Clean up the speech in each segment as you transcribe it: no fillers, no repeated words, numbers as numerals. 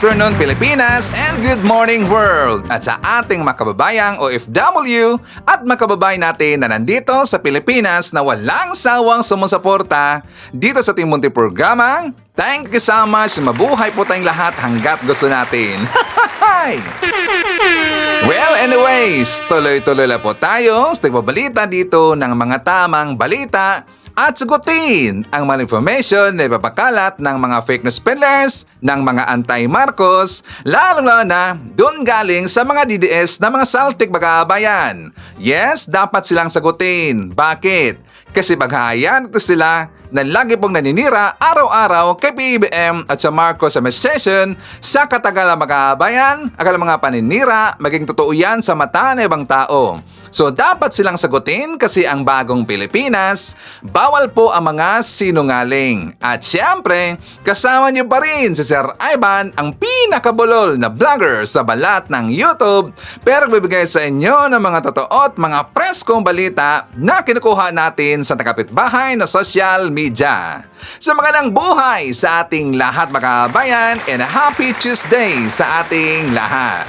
afternoon Pilipinas and good morning world! At sa ating mga kababayang OFW at mga kababayan natin na nandito sa Pilipinas na walang sawang sumusuporta dito sa ating munting programang thank you so much! Mabuhay po tayong lahat hanggat gusto natin! Well, anyways, tuloy-tuloy lang po tayo sa nagbabalita dito ng mga tamang balita at sagutin ang mga information na ipapakalat ng mga fake news peddlers, ng mga anti-Marcos, lalo na doon galing sa mga DDS na mga saltik bagabayan. Yes, dapat silang sagutin. Bakit? Kasi baghayan ito sila na lagi pong naninira araw-araw kay PBBM at sa Marcos administration sa katagalan magabayan, akala mga paninira, maging totoo yan sa mata ng ibang tao. So dapat silang sagutin kasi ang bagong Pilipinas, bawal po ang mga sinungaling. At syempre, kasama niyo pa rin si Sir Ivan, ang pinakabulol na vlogger sa balat ng YouTube, pero bibigay sa inyo ng mga totoo at mga preskong balita na kinukuha natin sa kapitbahay na social media. So magandang buhay sa ating lahat mga kabayan and a happy Tuesday sa ating lahat.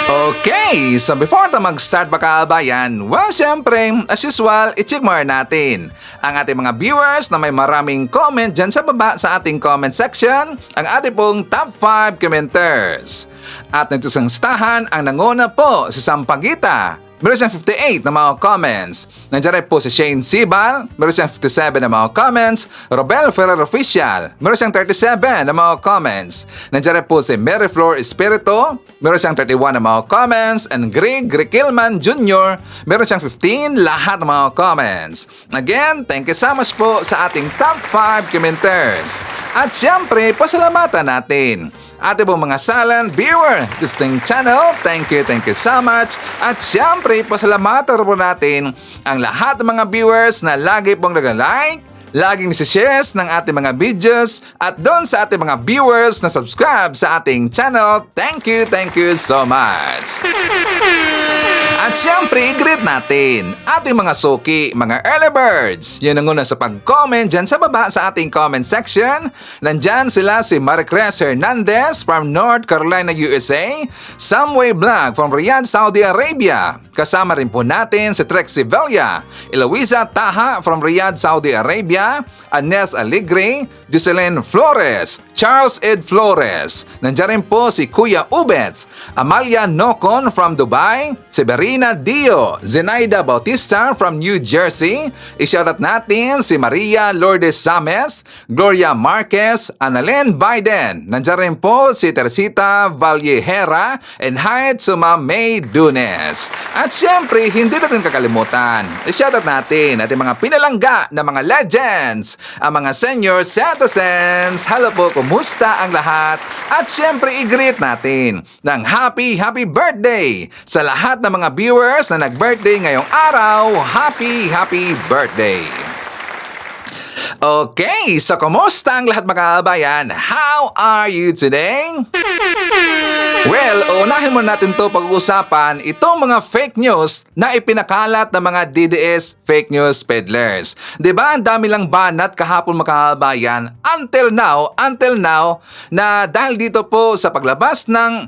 Okay, so before tayo mag-start mga kabayan, well, syempre, as usual, i-check mo natin ang ating mga viewers na may maraming comment dyan sa baba sa ating comment section, ang ating pong top 5 commenters. At nito sa listahan, ang nanguna po si Sampaguita. Meron siyang 58 na mga comments. Nandiyan rin po si Shane Sibal. Meron siyang 57 na mga comments. Robel Ferrer Official. Meron siyang 37 na mga comments. Nandiyan rin po si Mary Flor Espirito. Meron siyang 31 na mga comments. And Greg Riquelman Jr. Meron siyang 15 lahat ng mga comments. Again, thank you so much po sa ating top 5 commenters. At syempre, pasalamatan natin ating pong mga silent viewer this thing channel. Thank you so much. At syempre, pasalamatan po natin ang lahat ng mga viewers na lagi pong nag-like, laging nisi-shares ng ating mga videos, at doon sa ating mga viewers na subscribe sa ating channel. Thank you so much. At syempre, i-greet natin ating mga suki, mga early birds. Yan ang una sa pag-comment dyan sa baba sa ating comment section. Nandyan sila si Maricruz Hernandez from North Carolina, USA. Samway Vlog from Riyadh, Saudi Arabia. Kasama rin po natin si Trexie Villa. Eloisa Taha from Riyadh, Saudi Arabia. Anes Aligre, Jocelyn Flores, Charles Ed Flores. Nandiyan rin po si Kuya Ubet, Amalia Nocon from Dubai, Severina Dio, Zenaida Bautista from New Jersey. I-shoutout natin si Maria Lourdes Samez, Gloria Marquez, Annalyn Biden. Nandiyan rin po si Teresita Vallejera and hi to Ma'am May Dunes. At syempre, hindi natin kakalimutan. I-shoutout natin ating mga pinalangga na mga legends, ang mga senior citizens. Hello po, kumusta ang lahat? At syempre, i-greet natin ng happy birthday sa lahat ng mga viewers na nag-birthday ngayong araw. Happy birthday! Okay, so kumusta ang lahat mga kabayan? How are you today? Well, unahin muna natin to pag-uusapan itong mga fake news na ipinakalat ng mga DDS fake news peddlers. Diba ang dami lang banat kahapon mga kabayan until now na dahil dito po sa paglabas ng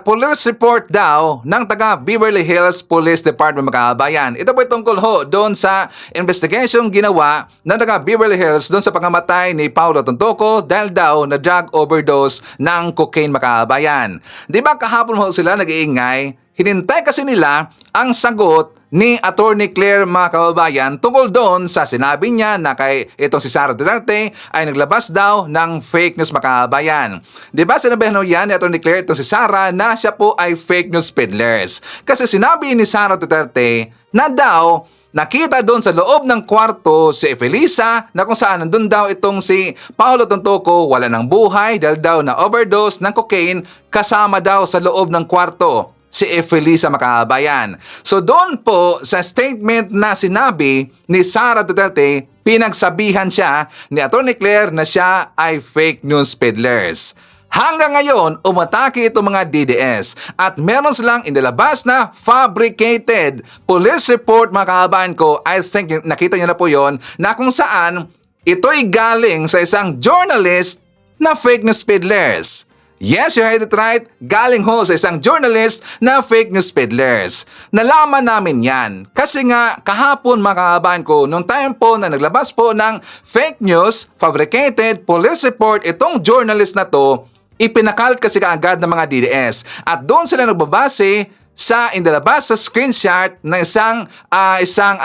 police report daw ng taga Beverly Hills Police Department mga kabayan. Ito po tungkol ho doon sa investigation ginawa ng taga Beverly Hills doon sa pangamatay ni Paulo Tontoco dahil daw na drug overdose ng cocaine mga kabayan. Diba kahapon ho sila nag-iingay? Hinintay kasi nila ang sagot ni Attorney Claire mga kababayan tungkol doon sa sinabi niya na kay itong si Sara Duterte ay naglabas daw ng fake news mga kababayan. Diba sinabihan ho yan ni Attorney Claire itong si Sara na siya po ay fake news peddlers? Kasi sinabi ni Sara Duterte na daw nakita doon sa loob ng kwarto si Felisa na kung saan nandun daw itong si Paulo Tontoco wala ng buhay dahil daw na overdose ng cocaine kasama daw sa loob ng kwarto si Felisa makabayan. So doon po sa statement na sinabi ni Sara Duterte, pinagsabihan siya ni Atty. Claire na siya ay fake news peddlers. Hanggang ngayon, umatake itong mga DDS at meron silang inilabas na fabricated police report mga kababayan ko. I think nakita niyo na po yon na kung saan ito'y galing sa isang journalist na fake news peddlers. Yes, you heard it right. Galing ho sa isang journalist na fake news peddlers. Nalaman namin yan. Kasi nga, kahapon mga kababayan ko, nung time po na naglabas po ng fake news, fabricated police report, itong journalist na to, ipinakalt kasi kaagad ng mga DDS. At doon sila nagbabase sa indalabas sa screenshot ng isang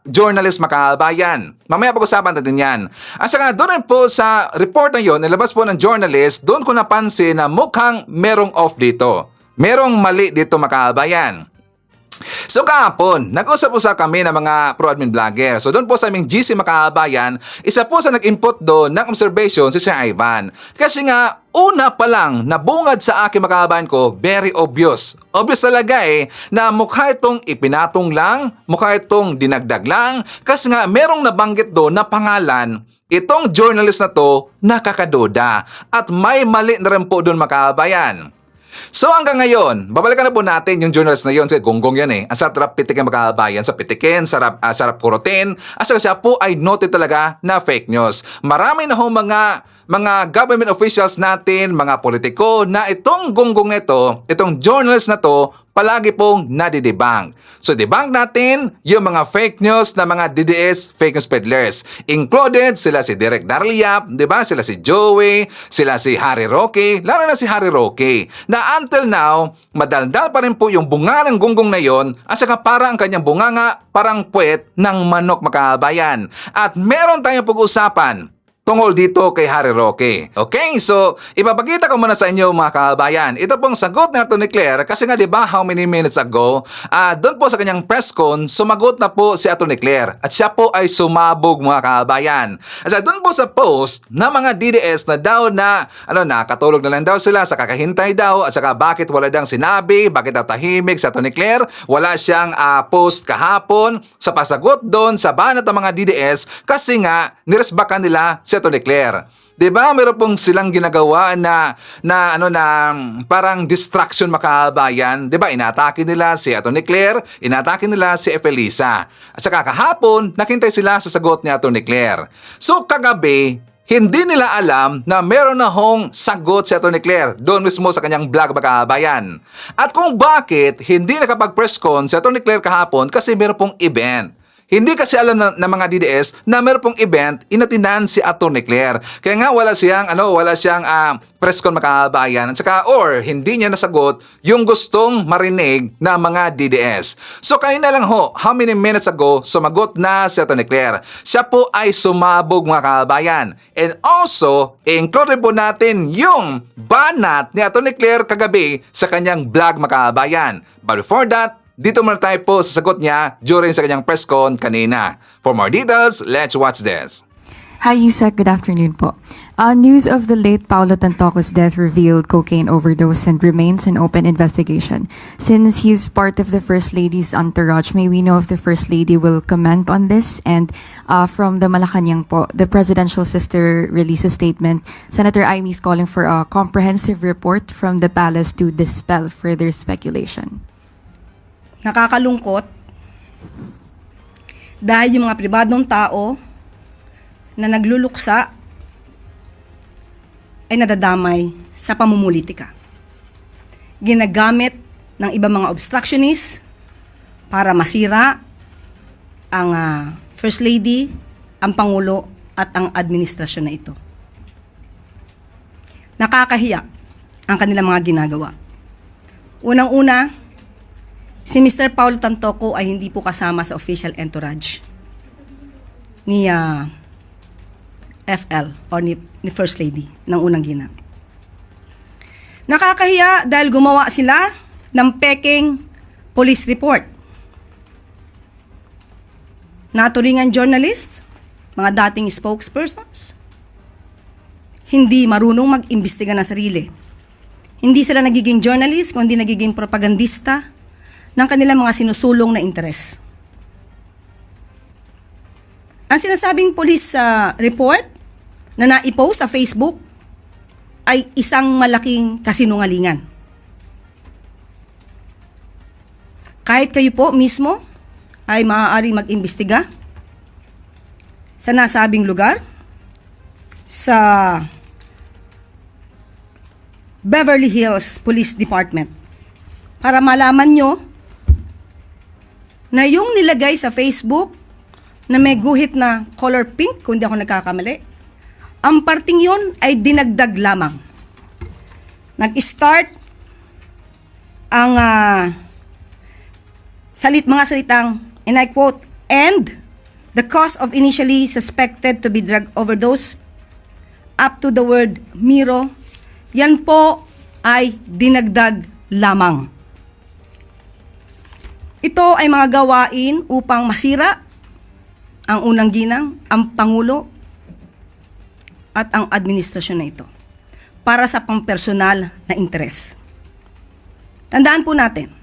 journalist makabayan. Mamaya pag-usapan natin yan. At saka doon rin po sa report na yun, nilabas po ng journalist, doon ko napansin na mukhang merong off dito. Merong mali dito makabayan. So kahapon, nag-usap-usap kami ng mga pro-admin vlogger. So doon po sa aming GC Makabayan, isa po sa nag-input doon ng observation si Sir Ivan. Kasi nga, una pa lang, nabungad sa aking makabayan ko, very obvious. Obvious talaga na mukha itong ipinatong lang, mukha itong dinagdag lang, kasi nga merong nabanggit doon na pangalan, itong journalist na to nakakaduda. At may mali na rin po doon makabayan. So hanggang ngayon, babalikan na po natin yung journalist na yun. Kasi gonggong yan Ang sarap pitikin makabayan. Sa pitikin, sarap kurutin. At saka siya po ay noted talaga na fake news. Marami na ho mga government officials natin, mga politiko, na itong gonggong nito, itong journalist na to, palagi pong nadidebunk. So debunk natin yung mga fake news na mga DDS fake news peddlers. Included sila si Direk Darryl Yap, di ba? Sila si Joey, sila si Harry Roque, lalo na si Harry Roque, na until now, madaldal pa rin po yung bunga ng gonggong na yon, at saka parang ang kanyang bunganga, parang puwet ng manok makabayan. At meron tayong pag-usapan tungkol dito kay Harry Roque. Okay, so ipapakita ko muna sa inyo mga kababayan. Ito pong sagot na ito ni Claire kasi nga diba how many minutes ago, doon po sa kanyang press con, sumagot na po si Atty. Claire at siya po ay sumabog mga kababayan. At doon po sa post na mga DDS na daw na katulog na lang daw sila sa kakahintay daw at saka bakit wala dang sinabi, bakit daw tahimik si Atty. Claire, wala siyang post kahapon sa pasagot doon sa banat ng mga DDS kasi nga niresbakan nila si Atty. Claire. 'Di ba? Meron pong silang ginagawa na parang distraction makabayan. 'Di ba? Inatake nila si Atty. Claire, inatake nila si Efelisa. At saka kahapon, nakintay sila sa sagot ni Atty. Claire. So kagabi, hindi nila alam na meron na hong sagot si Atty. Claire doon mismo sa kanyang vlog makabayan. At kung bakit hindi nakapag-press con si Atty. Claire kahapon kasi meron pong event. Hindi kasi alam ng mga DDS na meron pong event inatinan si Atty. Claire. Kaya nga wala siyang press con makabayan at saka or hindi niya nasagot yung gustong marinig na mga DDS. So kanina lang ho, how many minutes ago, sumagot na si Atty. Claire. Siya po ay sumabog mga kababayan. And also, include po natin yung banat ni Atty. Claire kagabi sa kanyang vlog mga kababayan. But before that, dito muna tayo po sa sagot niya during sa kanyang press con kanina. For more details, let's watch this. Hi, Yusek. Good afternoon po. News of the late Paulo Tantoco's death revealed cocaine overdose and remains an open investigation. Since he is part of the First Lady's entourage, may we know if the First Lady will comment on this? And from the Malacanang po, the presidential sister released a statement. Senator Amy is calling for a comprehensive report from the palace to dispel further speculation. Nakakalungkot dahil yung mga pribadong tao na nagluluksa ay nadadamay sa pamumulitika. Ginagamit ng ibang mga obstructionists para masira ang First Lady, ang Pangulo at ang administrasyon na ito. Nakakahiya ang kanilang mga ginagawa. Unang-una, si Mr. Paulo Tantoco ay hindi po kasama sa official entourage ni FL or ni First Lady ng unang ginang. Nakakahiya dahil gumawa sila ng peking police report. Naturingan journalist, mga dating spokespersons, hindi marunong mag-imbestiga ng sarili. Hindi sila nagiging journalist, kundi nagiging propagandista ng kanilang mga sinusulong na interes. Ang sinasabing police report na naipost sa Facebook ay isang malaking kasinungalingan. Kahit kayo po mismo ay maaaring mag-imbestiga sa nasabing lugar, sa Beverly Hills Police Department para malaman nyo na yung nilagay sa Facebook na may guhit na color pink, kung di ako nagkakamali, ang parting yon ay dinagdag lamang. Nag-start ang mga salitang, and I quote, "and the cause of initially suspected to be drug overdose," up to the word Miro, yan po ay dinagdag lamang. Ito ay mga gawain upang masira ang unang ginang, ang Pangulo, at ang administrasyon na ito para sa pampersonal na interes. Tandaan po natin,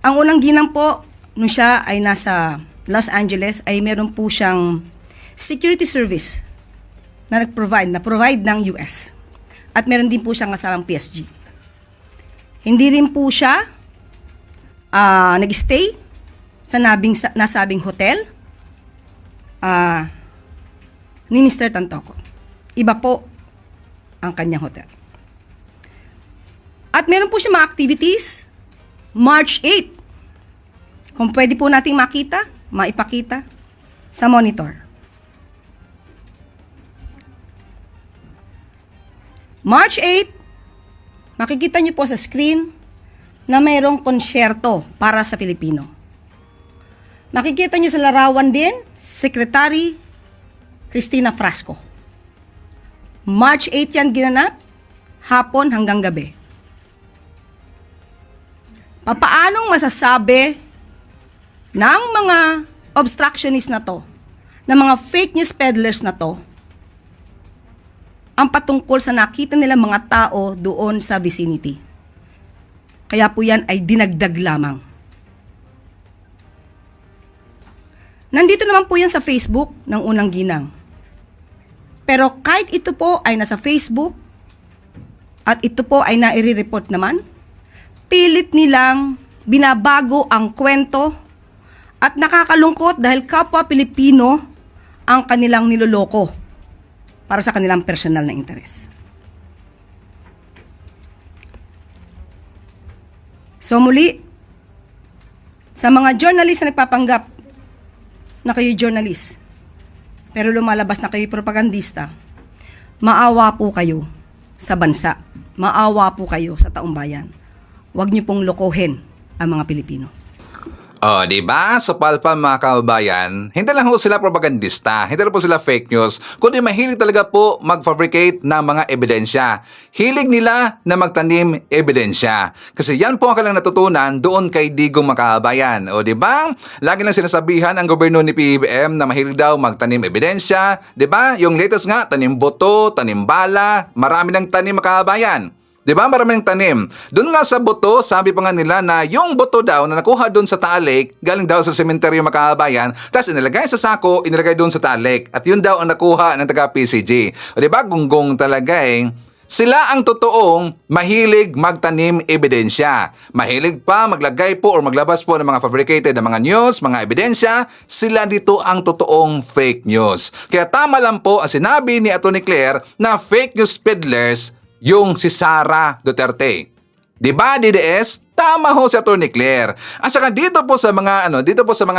ang unang ginang po, nung siya ay nasa Los Angeles, ay meron po siyang security service na provide ng US. At meron din po siyang kasamang PSG. Hindi rin po siya nag-stay sa nasabing hotel ni Mr. Tantoco. Iba po ang kanyang hotel. At meron po siya mga activities March 8. Kung pwede po nating maipakita sa monitor. March 8, makikita niyo po sa screen na mayroong konsyerto para sa Filipino. Makikita niyo sa larawan din, Secretary Cristina Frasco. March 8 yan ginanap, hapon hanggang gabi. Papaanong masasabi ng mga obstructionist na to, ng mga fake news peddlers na to, ang patungkol sa nakita nilang mga tao doon sa vicinity? Kaya po yan ay dinagdag lamang. Nandito naman po yan sa Facebook ng unang ginang. Pero kahit ito po ay nasa Facebook at ito po ay nai-report naman, pilit nilang binabago ang kwento at nakakalungkot dahil kapwa Pilipino ang kanilang niloloko para sa kanilang personal na interes. So muli, sa mga journalist na nagpapanggap na kayo journalist, pero lumalabas na kayo propagandista, maawa po kayo sa bansa. Maawa po kayo sa taong bayan. Huwag niyo pong lokohin ang mga Pilipino. Oh, di ba? Sa palpal mga kababayan, hindi lang po sila propagandista, hindi lang po sila fake news, kundi mahilig talaga po mag-fabricate ng mga ebidensya. Hilig nila na magtanim ebidensya. Kasi yan po ang kanilang natutunan doon kay Digong Makabayan. O di ba? Lagi lang sinasabihan ang gobyerno ni PBBM na mahilig daw magtanim ebidensya. Di ba? Yung latest nga, tanim boto, tanim bala, marami ng tanim Makabayan. Di ba? Maraming tanim. Doon nga sa boto, sabi pa nga nila na yung boto daw na nakuha doon sa Taal Lake, galing daw sa sementeryo Makabayan, tapos inilagay sa sako, inilagay doon sa Taal Lake. At yun daw ang nakuha ng taga-PCG. O di ba? Gunggong talaga eh. Sila ang totoong mahilig magtanim ebidensya. Mahilig pa maglagay po or maglabas po ng mga fabricated na mga news, mga ebidensya. Sila dito ang totoong fake news. Kaya tama lang po ang sinabi ni Atty. Claire na fake news peddlers yung si Sara Duterte. Diba, DDS? Tama ho si Atty. Claire. At saka dito po sa mga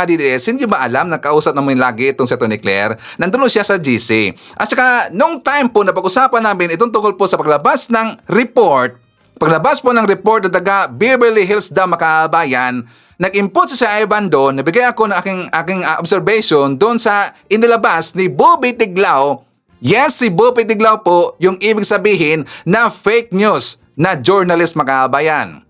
DDS, hindi ba alam na kausap namin lagi itong si Atty. Claire? Nandun siya sa GC. At saka nung time po na pag-usapan namin itong tungkol po sa paglabas ng report ng taga Beverly Hills daw Makabayan, nag-input si Ivan doon, nabigay ako ng aking observation doon sa inilabas ni Bobby Tiglao. Yes, si Bobby Tiglao po yung ibig sabihin na fake news na journalist Makabayan.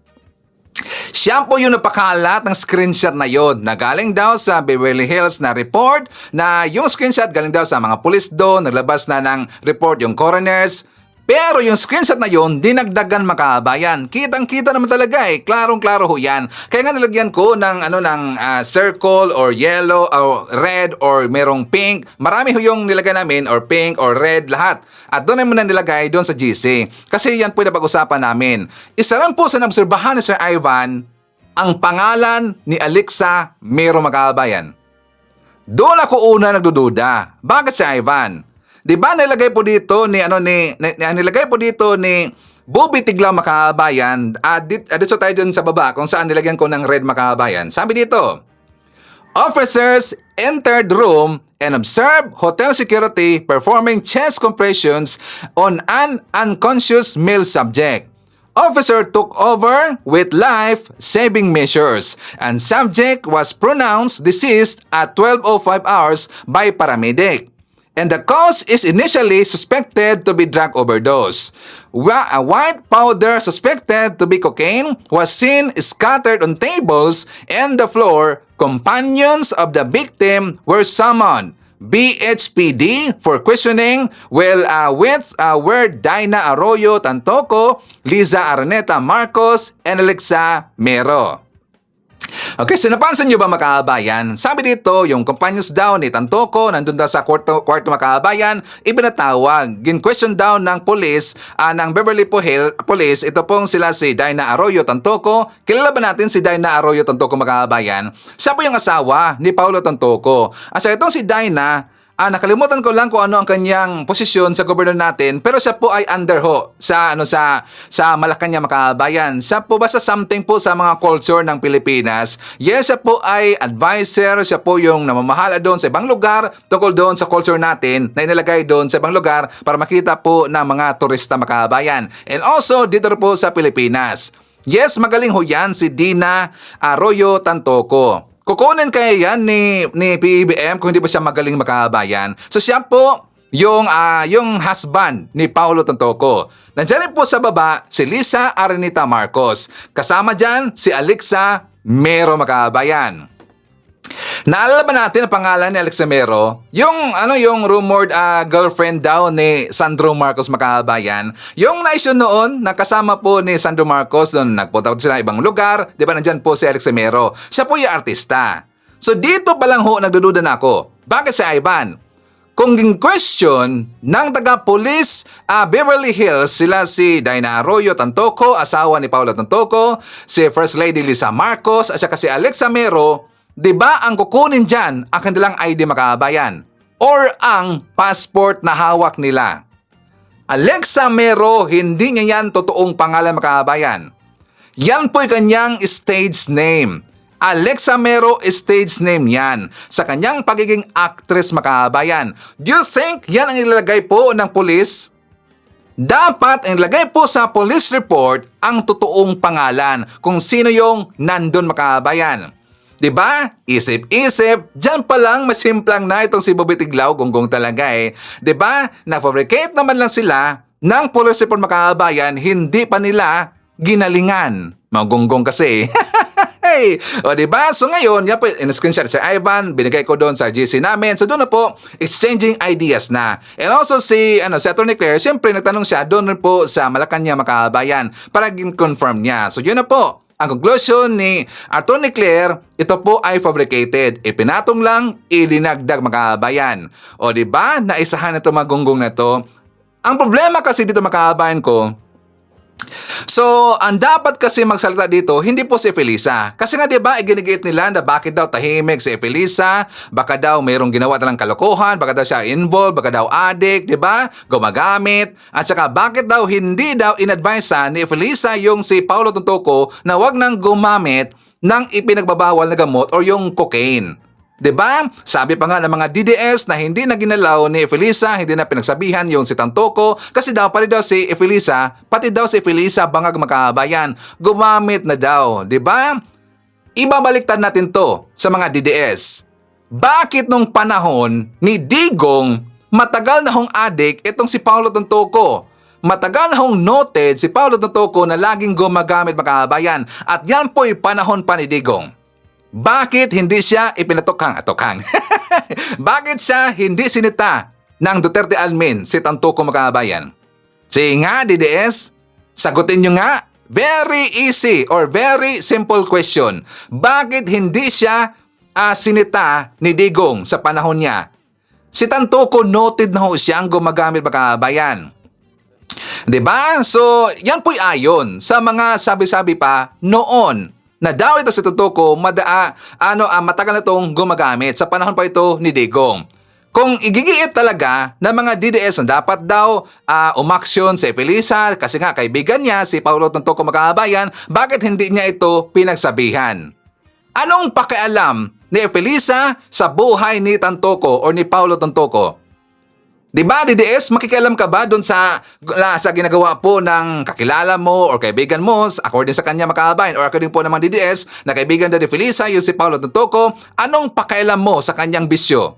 Siya po yung napakalat ng screenshot na yon na galing daw sa Beverly Hills na report, na yung screenshot galing daw sa mga pulis doon, naglabas na ng report yung coroners. Pero yung screenshot na yon, dinagdagan Makabayan. Kitang-kita naman talaga eh. Klarong-klaro ho yan. Kaya nga nilagyan ko ng, circle or yellow or red or merong pink. Marami ho yung nilagay namin or pink or red lahat. At doon ay muna nilagay doon sa GC. Kasi yan po yung napag-usapan namin. Isa rin po sa naobserbahan ni Sir Ivan, ang pangalan ni Alixa Miro Makabayan. Doon ako una nagdududa. Bakit Sir Ivan? 'Di ba nilagay po dito ni nilagay po dito ni Bobby Tiglaw mga kababayan. Dito tayo dun sa baba kung saan nilagyan ko ng red mga kababayan. Sabi dito, officers entered room and observed hotel security performing chest compressions on an unconscious male subject. Officer took over with life-saving measures and subject was pronounced deceased at 12:05 hours by paramedic. And the cause is initially suspected to be drug overdose. A white powder suspected to be cocaine was seen scattered on tables and the floor. Companions of the victim were summoned. BHPD for questioning were Dinah Arroyo Tantoco, Liza Araneta Marcos, and Alexa Mero. Okay, so napansin nyo ba mga kabayan? Sabi dito, yung companions daw ni Tantoco, nandun daw sa kwarto mga kabayan, ibinatawag. Gin-question daw ng police, ng Beverly Police, ito pong sila si Dinah Arroyo Tantoco. Kilala ba natin si Dinah Arroyo Tantoco mga kabayan? Siya po yung asawa ni Paulo Tantoco. At siya itong si Dinah, nakalimutan ko lang kung ano ang kanyang posisyon sa gobyerno natin, pero siya po ay under ho sa Malacanang mga kabayan. Siya po basta something po sa mga culture ng Pilipinas. Yes, siya po ay advisor, siya po yung namamahala doon sa ibang lugar tungkol doon sa culture natin na inilagay doon sa ibang lugar para makita po ng mga turista mga kabayan. And also dito po sa Pilipinas. Yes, magaling ho yan si Dinah Arroyo Tantoco. Kukunin kaya yan ni PBBM kung hindi pa siya magaling makabayan. So siya po yung husband ni Paulo Tantoco. Nandiyan rin po sa baba si Liza Araneta Marcos. Kasama dyan si Alexa Mero makabayan. Naalala ba natin ang pangalan ni Alexa Mero? Yung rumored girlfriend daw ni Sandro Marcos makabayan. Yung naisyon noon, nakasama po ni Sandro Marcos noon nagpunta sila ibang lugar. Di ba nandyan po si Alexa Mero? Siya po yung artista. So dito pa lang ho nagdududa na ako. Bakit si Ivan? Kung question ng taga-police Beverly Hills, sila si Dinah Arroyo Tantoco, asawa ni Paulo Tantoco, si First Lady Liza Marcos, at saka si Alexa Mero, di ba ang kukunin dyan ang kanilang ID makabayan or ang passport na hawak nila? Alexa Mero, hindi niya yan totoong pangalan makabayan. Yan po'y kanyang stage name. Alexa Mero, stage name yan sa kanyang pagiging actress makabayan. Do you think yan ang ilalagay po ng police? Dapat ang ilagay po sa police report ang totoong pangalan kung sino yung nandun makabayan. Diba? Isip-isip, dyan pa lang masimplang na itong si Bobby Tiglaw, gonggong talaga eh. Diba? Na-fabricate naman lang sila ng police report makabayan, hindi pa nila ginalingan. Magonggong kasi. Hey! O diba? So ngayon, yan po, in-screenshot si Ivan, binigay ko doon sa GC namin. So doon na po, exchanging ideas na. And also si Atty. Claire, siyempre nagtanong siya doon po sa Malacanang makabayan para confirm niya. So yun na po. Ang conclusion ni Atty. Claire, ito po ay fabricated. Ipinatong lang, ilinagdag mga kabayan. O diba, naisahan na ito magunggong na to. Ang problema kasi dito mga kabayan ko, so, ang dapat kasi magsalita dito, hindi po si Felisa. Kasi nga diba, iginigit nila na bakit daw tahimik si Felisa, baka daw mayroong ginawa talang kalokohan, baka daw siya involved, baka daw addict, diba? Gumagamit. At saka bakit daw hindi daw in-advise ni Felisa yung si Paulo Tantoco na wag nang gumamit ng ipinagbabawal na gamot or yung cocaine. Diba? Sabi pa nga ng mga DDS na hindi na ginalaw ni Felisa, hindi na pinagsabihan yung si Tantoco kasi daw pati daw si Felisa, pati daw si Felisa bangag makabayan, gumamit na daw. Diba? Ibabaliktad natin to sa mga DDS. Bakit nung panahon ni Digong, matagal na hong addict itong si Paulo Tantoco? Matagal na hong noted si Paulo Tantoco na laging gumagamit makabayan at yan po'y panahon pa ni Digong. Bakit hindi siya ipinatokhang? Bakit siya hindi sinita ng Duterte admin si Tantoco makabayan? Sige nga, DDS, sagutin nyo nga. Very easy or very simple question. Bakit hindi siya sinita ni Digong sa panahon niya? Si Tantoco noted na ho siyang gumagamit makabayan. Diba? So, yan po'y ayon sa mga sabi-sabi pa noon na daw ito si Tantoco matagal na itong gumagamit sa panahon pa ito ni Digong. kung igigiit talaga ng mga DDS na dapat daw umaksyon si Felisa kasi nga kaibigan niya si Paulo Tantoco mga kababayan, bakit hindi niya ito pinagsabihan? Anong pakialam ni Felisa sa buhay ni Tantoco o ni Paulo Tantoco? Diba, DDS, makikialam ka ba doon sa ginagawa po ng kakilala mo or kaibigan mo, according sa kanya makabayan, or according po naman DDS, na kaibigan daw ni Felisa, yung si Paulo Tantoco, anong pakialam mo sa kanyang bisyo?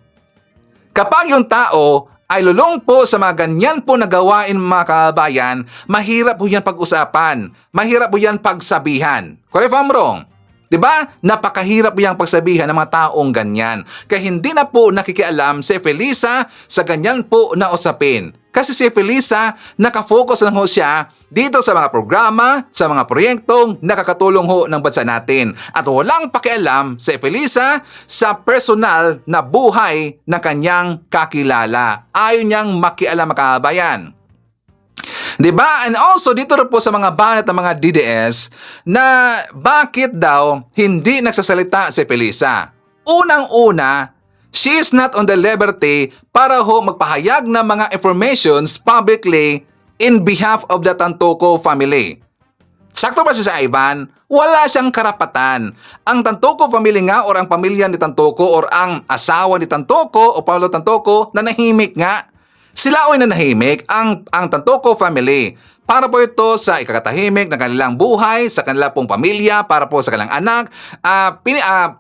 Kapag yung tao ay lulong po sa mga ganyan po na gawain mga kabayan, mahirap po yan pag-usapan, mahirap po yan pagsabihan. Correct if I'm wrong? Diba? Napakahirap yung pagsabihan ng mga taong ganyan. Kaya hindi na po nakikialam si Felisa sa ganyan po na usapin. Kasi si Felisa, nakafocus lang ho siya dito sa mga programa, sa mga proyektong nakakatulong ho ng bansa natin. At walang pakialam si Felisa sa personal na buhay ng kanyang kakilala. Ayaw niyang makialam mga kabayan. Diba? And also, dito rin po sa mga banat ng mga DDS na bakit daw hindi nagsasalita si Felisa. Unang-una, she is not on the liberty para ho magpahayag ng mga informations publicly in behalf of the Tantoco family. Sakto ba siya, Ivan? Wala siyang karapatan. Ang Tantoco family nga or ang pamilya ni Tantoco or ang asawa ni Tantoco o Paulo Tantoco na nahimik nga. Sila ay nanahimik, ang Tantoco family. Para po ito sa ikakatahimik ng kanilang buhay, sa kanila pong pamilya, para po sa kanilang anak,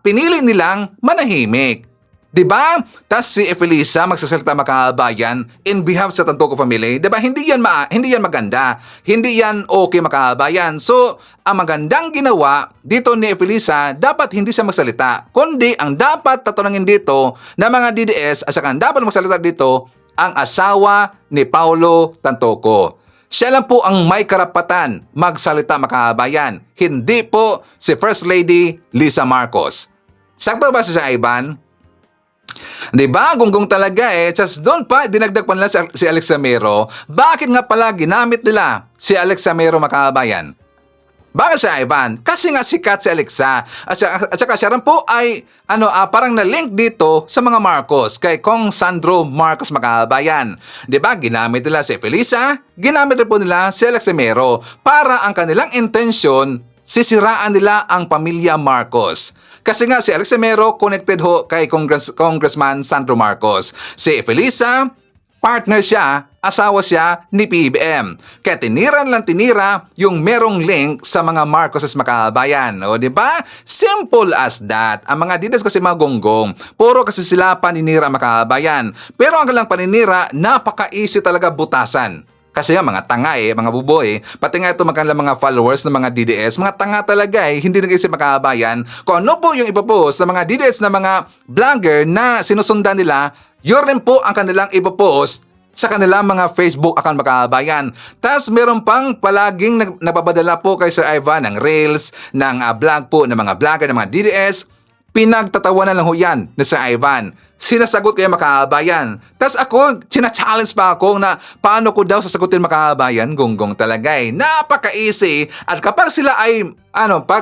pinili nilang manahimik. Diba? Tas si Felisa magsasalita mga kabayan in behalf sa Tantoco family. Diba? Hindi yan maganda. Hindi yan okay mga kabayan. So, ang magandang ginawa dito ni Felisa, dapat hindi siya magsalita. Kundi ang dapat tatanungin dito ng mga DDS at saka ang dapat magsalita dito ang asawa ni Paulo Tantoco. Siya lang po ang may karapatan magsalita mga kabayan. Hindi po si First Lady Lisa Marcos. Sakto ba siya, Ivan? Diba? Gunggong talaga eh. Just doon pa, dinagdag pa nila si Alex Samero. Bakit nga pala ginamit nila si Alex Samero mga kabayan? Bakit siya, Ivan? Kasi nga sikat si Alexa. At saka siya rin po ay parang na-link dito sa mga Marcos kay Kong Sandro Marcos makabayan. Diba? Ginamit nila si Felisa, ginamit rin po nila si Alex Samero para ang kanilang intensyon, sisiraan nila ang pamilya Marcos. Kasi nga si Alex Samero connected ho kay Congressman Sandro Marcos. Si Felisa, partner siya, asawa siya ni PBM. Kaya tinira yung merong link sa mga Marcoses makabayan. O, di ba? Simple as that. Ang mga DDS kasi mga gonggong, puro kasi sila paninira makabayan. Pero ang kanilang paninira, napaka-easy talaga butasan. Kasi nga mga tanga mga buboy, pati nga ito mga followers ng mga DDS, mga tanga talaga hindi nag-isip makabayan kung ano po yung ipopost ng mga DDS na mga vlogger na sinusundan nila, yun rin po ang kanilang ipopost sa kanilang mga Facebook account makabayan. Tapos meron pang palaging napapadala po kay Sir Ivan ng reels, ng vlog po ng mga vlogger ng mga DDS. Pinagtatawanan lang ho yan ni Sir Ivan. Sinasagot kayo makabayan. Tapos ako, challenge pa ako na paano ko daw sasagutin makabayan. Gonggong talaga Napaka-easy. At kapag sila ay,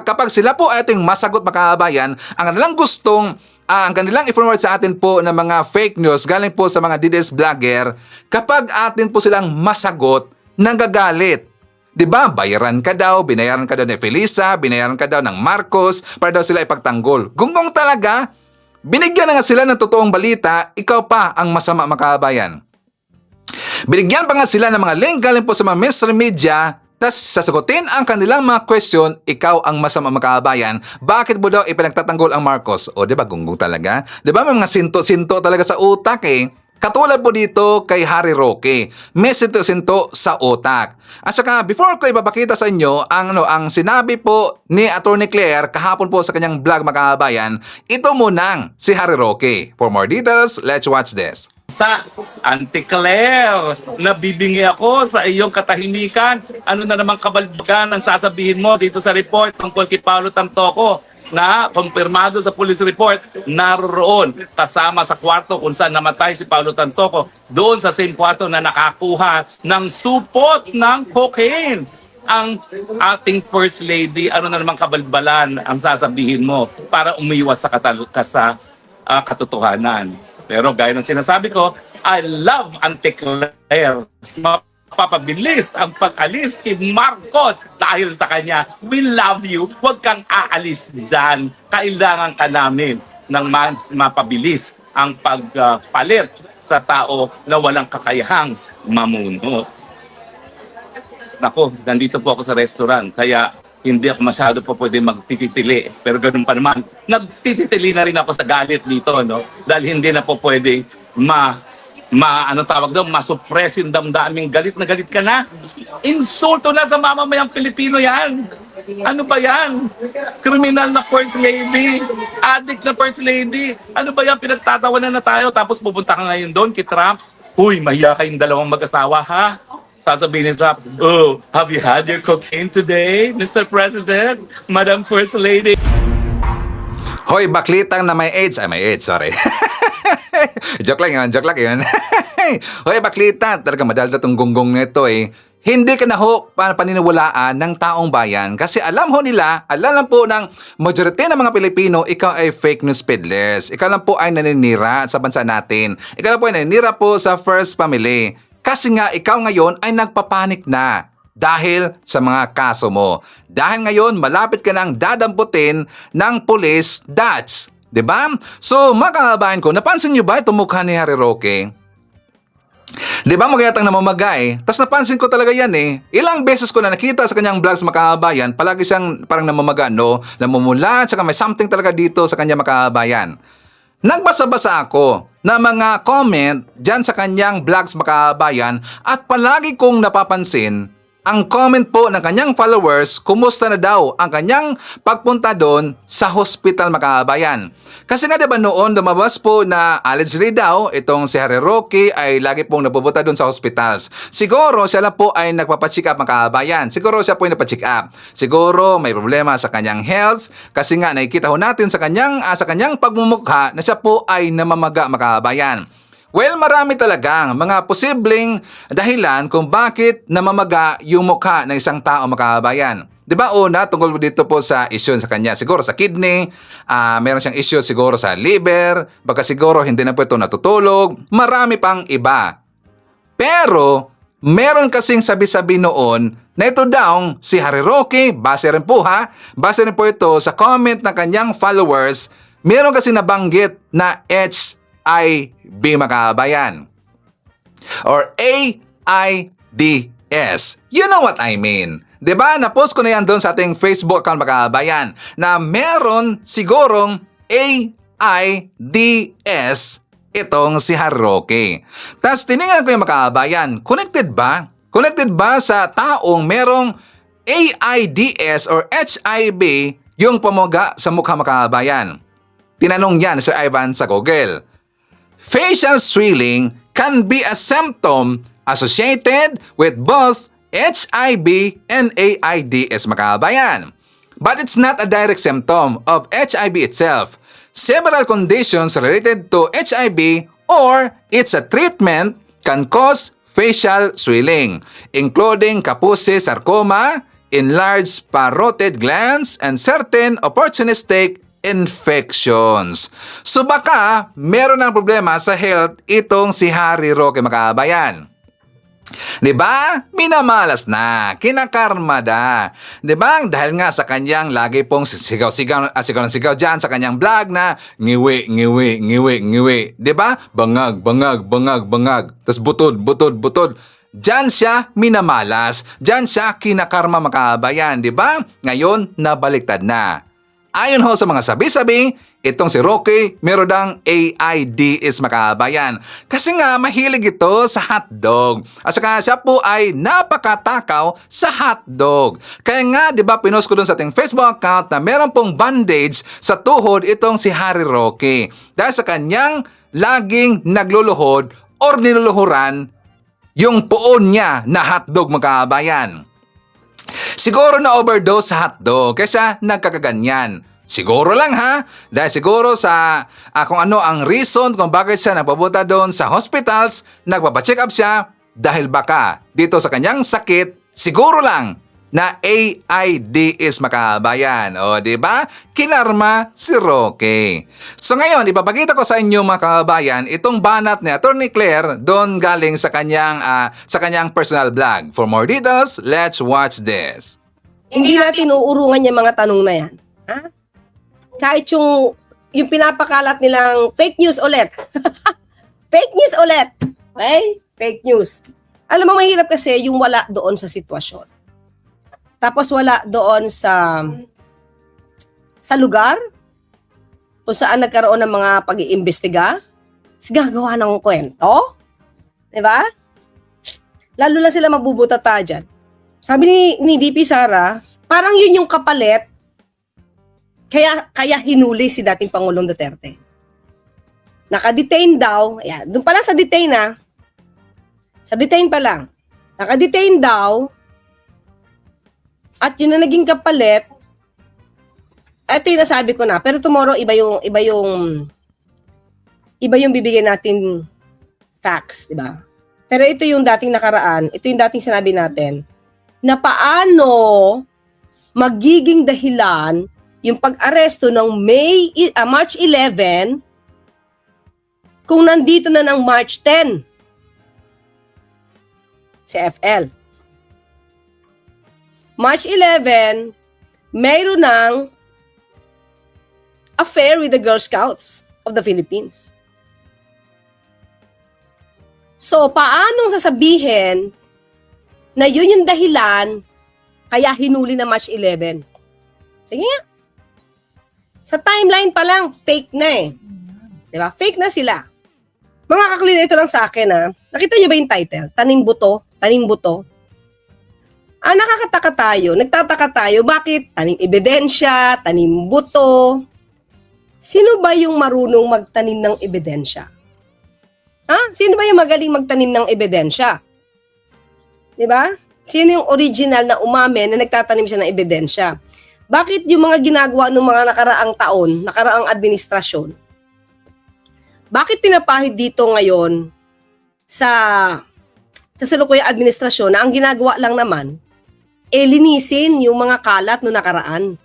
kapag sila po ay ating masagot makabayan, ang kanilang gustong ang kanilang i-forward sa atin po ng mga fake news galing po sa mga DDS vlogger, kapag atin po silang masagot, nanggagalit. Diba? Binayaran ka daw ni Felisa, binayaran ka daw ng Marcos para daw sila ipagtanggol. Gunggong talaga. Binigyan na nga sila ng totoong balita, ikaw pa ang masama makabayan. Binigyan pa nga sila ng mga link galing po sa mga mainstream media. Tas sasagutin ang kanilang mga question, ikaw ang masama makabayan. Bakit mo daw ipinagtatanggol ang Marcos? O diba, gunggong talaga? Diba may mga sinto-sinto talaga sa utak Katulad po dito kay Harry Roque. May sinto-sinto sa utak. At saka before ko ipapakita sa inyo ang sinabi po ni Attorney Claire kahapon po sa kanyang vlog makabayan, ito munang si Harry Roque. For more details, let's watch this. Sa Auntie Claire, nabibingi ako sa iyong katahimikan. Ano na naman kabalbagan ang sasabihin mo dito sa report tungkol kay Paulo Tantoco na kumpirmado sa police report, naroon kasama sa kwarto kung saan namatay si Paulo Tantoco, doon sa same kwarto na nakakuha ng supot ng cocaine. Ang ating First Lady, ano na naman kabalbalan ang sasabihin mo para umiwas sa katotohanan? Pero gaya ng sinasabi ko, I love Auntie Claire. Mapapabilis ang pag-alis kay Marcos dahil sa kanya. We love you. Huwag kang aalis dyan. Kailangan ka namin ng mas mapabilis ang pagpalit sa tao na walang kakayahang mamuno. Nako, nandito po ako sa restaurant, kaya hindi ako masyado po pwede magtitili. Pero ganun pa naman, nagtitili na rin ako sa galit dito, no? Dahil hindi na po pwede ano tawag doon, masuppress yung damdaming galit na galit ka na. Insulto na sa mamamayang Pilipino yan. Ano ba yan? Kriminal na First Lady. Addict na First Lady. Ano ba yan? Pinagtatawanan na tayo. Tapos pupunta ka ngayon doon kay Trump. Huy, mahiya kayong dalawang mag-asawa, ha? Sasabihin ni Trump, oh, have you had your cocaine today, Mr. President? Madam First Lady. Hoy, baklitang na may AIDS. Ay, may AIDS, sorry. Joke lang yun. Hoy, baklita, talaga madaldal tong gonggong nito eh. Hindi ka na ho paniniwalaan ng taong bayan kasi alam lang po ng majority ng mga Pilipino, ikaw ay fake news peddlers. Ikaw lang po ay naninira sa bansa natin. Ikaw lang po ay naninira po sa First Family. Kasi nga ikaw ngayon ay nagpapanik na dahil sa mga kaso mo. Dahil ngayon malapit ka nang dadamputin ng police Dutch. 'Di ba? So mga kababayan ko, napansin niyo ba itong mukha ni Harry Roque? 'Di ba magyatang namamagay? Tapos napansin ko talaga yan eh. Ilang beses ko na nakita sa kanyang vlogs mga kababayan, palagi siyang parang namamaga, no? Namumula, tsaka may something talaga dito sa kanyang mga kababayan. Nagbasa-basa ako na mga comment dyan sa kanyang vlogs makabayan at palagi kong napapansin ang comment po ng kanyang followers kumusta na daw ang kanyang pagpunta doon sa hospital makabayan. Kasi nga diba noon lumabas po na allegedly daw itong si Harry Roque ay lagi pong napupunta doon sa hospitals. Siguro siya lang po ay nagpapacheck up makabayan. Siguro siya po ay nagpacheck up. Siguro may problema sa kanyang health kasi nga nakikita ho natin sa kanyang pagmumukha na siya po ay namamaga makabayan. Well, marami talagang mga posibleng dahilan kung bakit namamaga yung mukha ng isang tao makabayan. 'Di ba una tungkol dito po sa issue sa kanya, siguro sa kidney, meron siyang issue siguro sa liver, baka siguro hindi na po ito natutulog, marami pang iba. Pero meron kasing sabi-sabi noon na ito daw si Harry Roque, base rin po ito sa comment ng kanyang followers, meron kasi nabanggit na HIV makabayan or AIDS. You know what I mean? 'Di ba? Na-post ko na yan doon sa ating Facebook account makabayan na meron sigurong AIDS itong si Harry Roque. Tapos tinignan ko yung makabayan, connected ba? Connected ba sa taong merong AIDS or HIV yung pamaga sa mukha makabayan? Tinanong yan Sir Ivan sa Google. Facial swelling can be a symptom associated with both HIV and AIDS makabayan. But it's not a direct symptom of HIV itself. Several conditions related to HIV or its a treatment can cause facial swelling, including Kaposi sarcoma, enlarged parotid glands, and certain opportunistic infections. So baka meron ng problema sa health itong si Harry Roque makabayan. 'Di ba? Minamalas na, kinakarma na. 'Di ba? Dahil nga sa kanyang lagi pong sigaw diyan sa kanyang vlog na ngiwi. 'Di ba? Bangag. Tas butod. Diyan siya minamalas, diyan siya kinakarma makabayan, 'di ba? Ngayon nabaliktad na. Ayon ho sa mga sabi-sabi, itong si Roque meron dang AIDS makabayan. Kasi nga mahilig ito sa hotdog. At saka siya po ay napakatakaw sa hotdog. Kaya nga, di ba, pinost ko dun sa ating Facebook account na meron pong bandage sa tuhod itong si Harry Roque. Dahil sa kanyang laging nagluluhod or niluluhuran yung poon niya na hotdog makabayan. Siguro na overdose sa hotdog kaya nagkakaganyan. Siguro lang dahil siguro sa kung ano ang reason kung bakit siya nagpapunta doon sa hospitals, nagpapacheck up siya dahil baka dito sa kanyang sakit, siguro lang na AIDS mga kabayan. O, di ba? Kinarma si Roque. So ngayon, ipapakita ko sa inyo mga kabayan itong banat ni Attorney Claire doon galing sa kanyang personal blog. For more details, let's watch this. Hindi natin uurungan yung mga tanong na yan. Ha? Kahit yung pinapakalat nilang fake news ulit. Fake news ulit. Okay? Fake news. Alam mo, mahirap kasi yung wala doon sa sitwasyon. Tapos wala doon sa lugar kung saan nagkaroon ng mga pag-iimbestiga. Gagawa ng kwento. Diba? Lalo na sila mabubutata dyan. Sabi ni VP Sara, parang yun yung kapalit kaya hinuli si dating Pangulong Duterte. Naka-detain daw. Ayan, doon pala sa detain Sa detain pa lang. Naka-detain daw. At yun na naging kapalit. Ito yung nasabi ko na. Pero tomorrow iba yung bibigyan natin facts, di ba? Pero ito yung dating nakaraan. Ito yung dating sinabi natin na paano magiging dahilan yung pag-aresto ng March 11 kung nandito na ng March 10 si FL. March 11, mayroon ng affair with the Girl Scouts of the Philippines. So, paanong sasabihin na yun yung dahilan kaya hinuli na March 11? Sige nga. Sa timeline pa lang, fake na eh. Diba? Fake na sila. Mga kaklir, ito lang sa akin Nakita niyo ba yung title? Tanim buto? Tanim buto? Nagtataka tayo, bakit tanim ebidensya, tanim buto? Sino ba yung marunong magtanim ng ebidensya? Sino ba yung magaling magtanim ng ebidensya? Diba? Sino yung original na umamin na nagtatanim siya ng ebidensya? Bakit yung mga ginagawa ng mga nakaraang taon, nakaraang administrasyon, bakit pinapahid dito ngayon sa kasalukuyang administrasyon na ang ginagawa lang naman linisin yung mga kalat no nakaraan?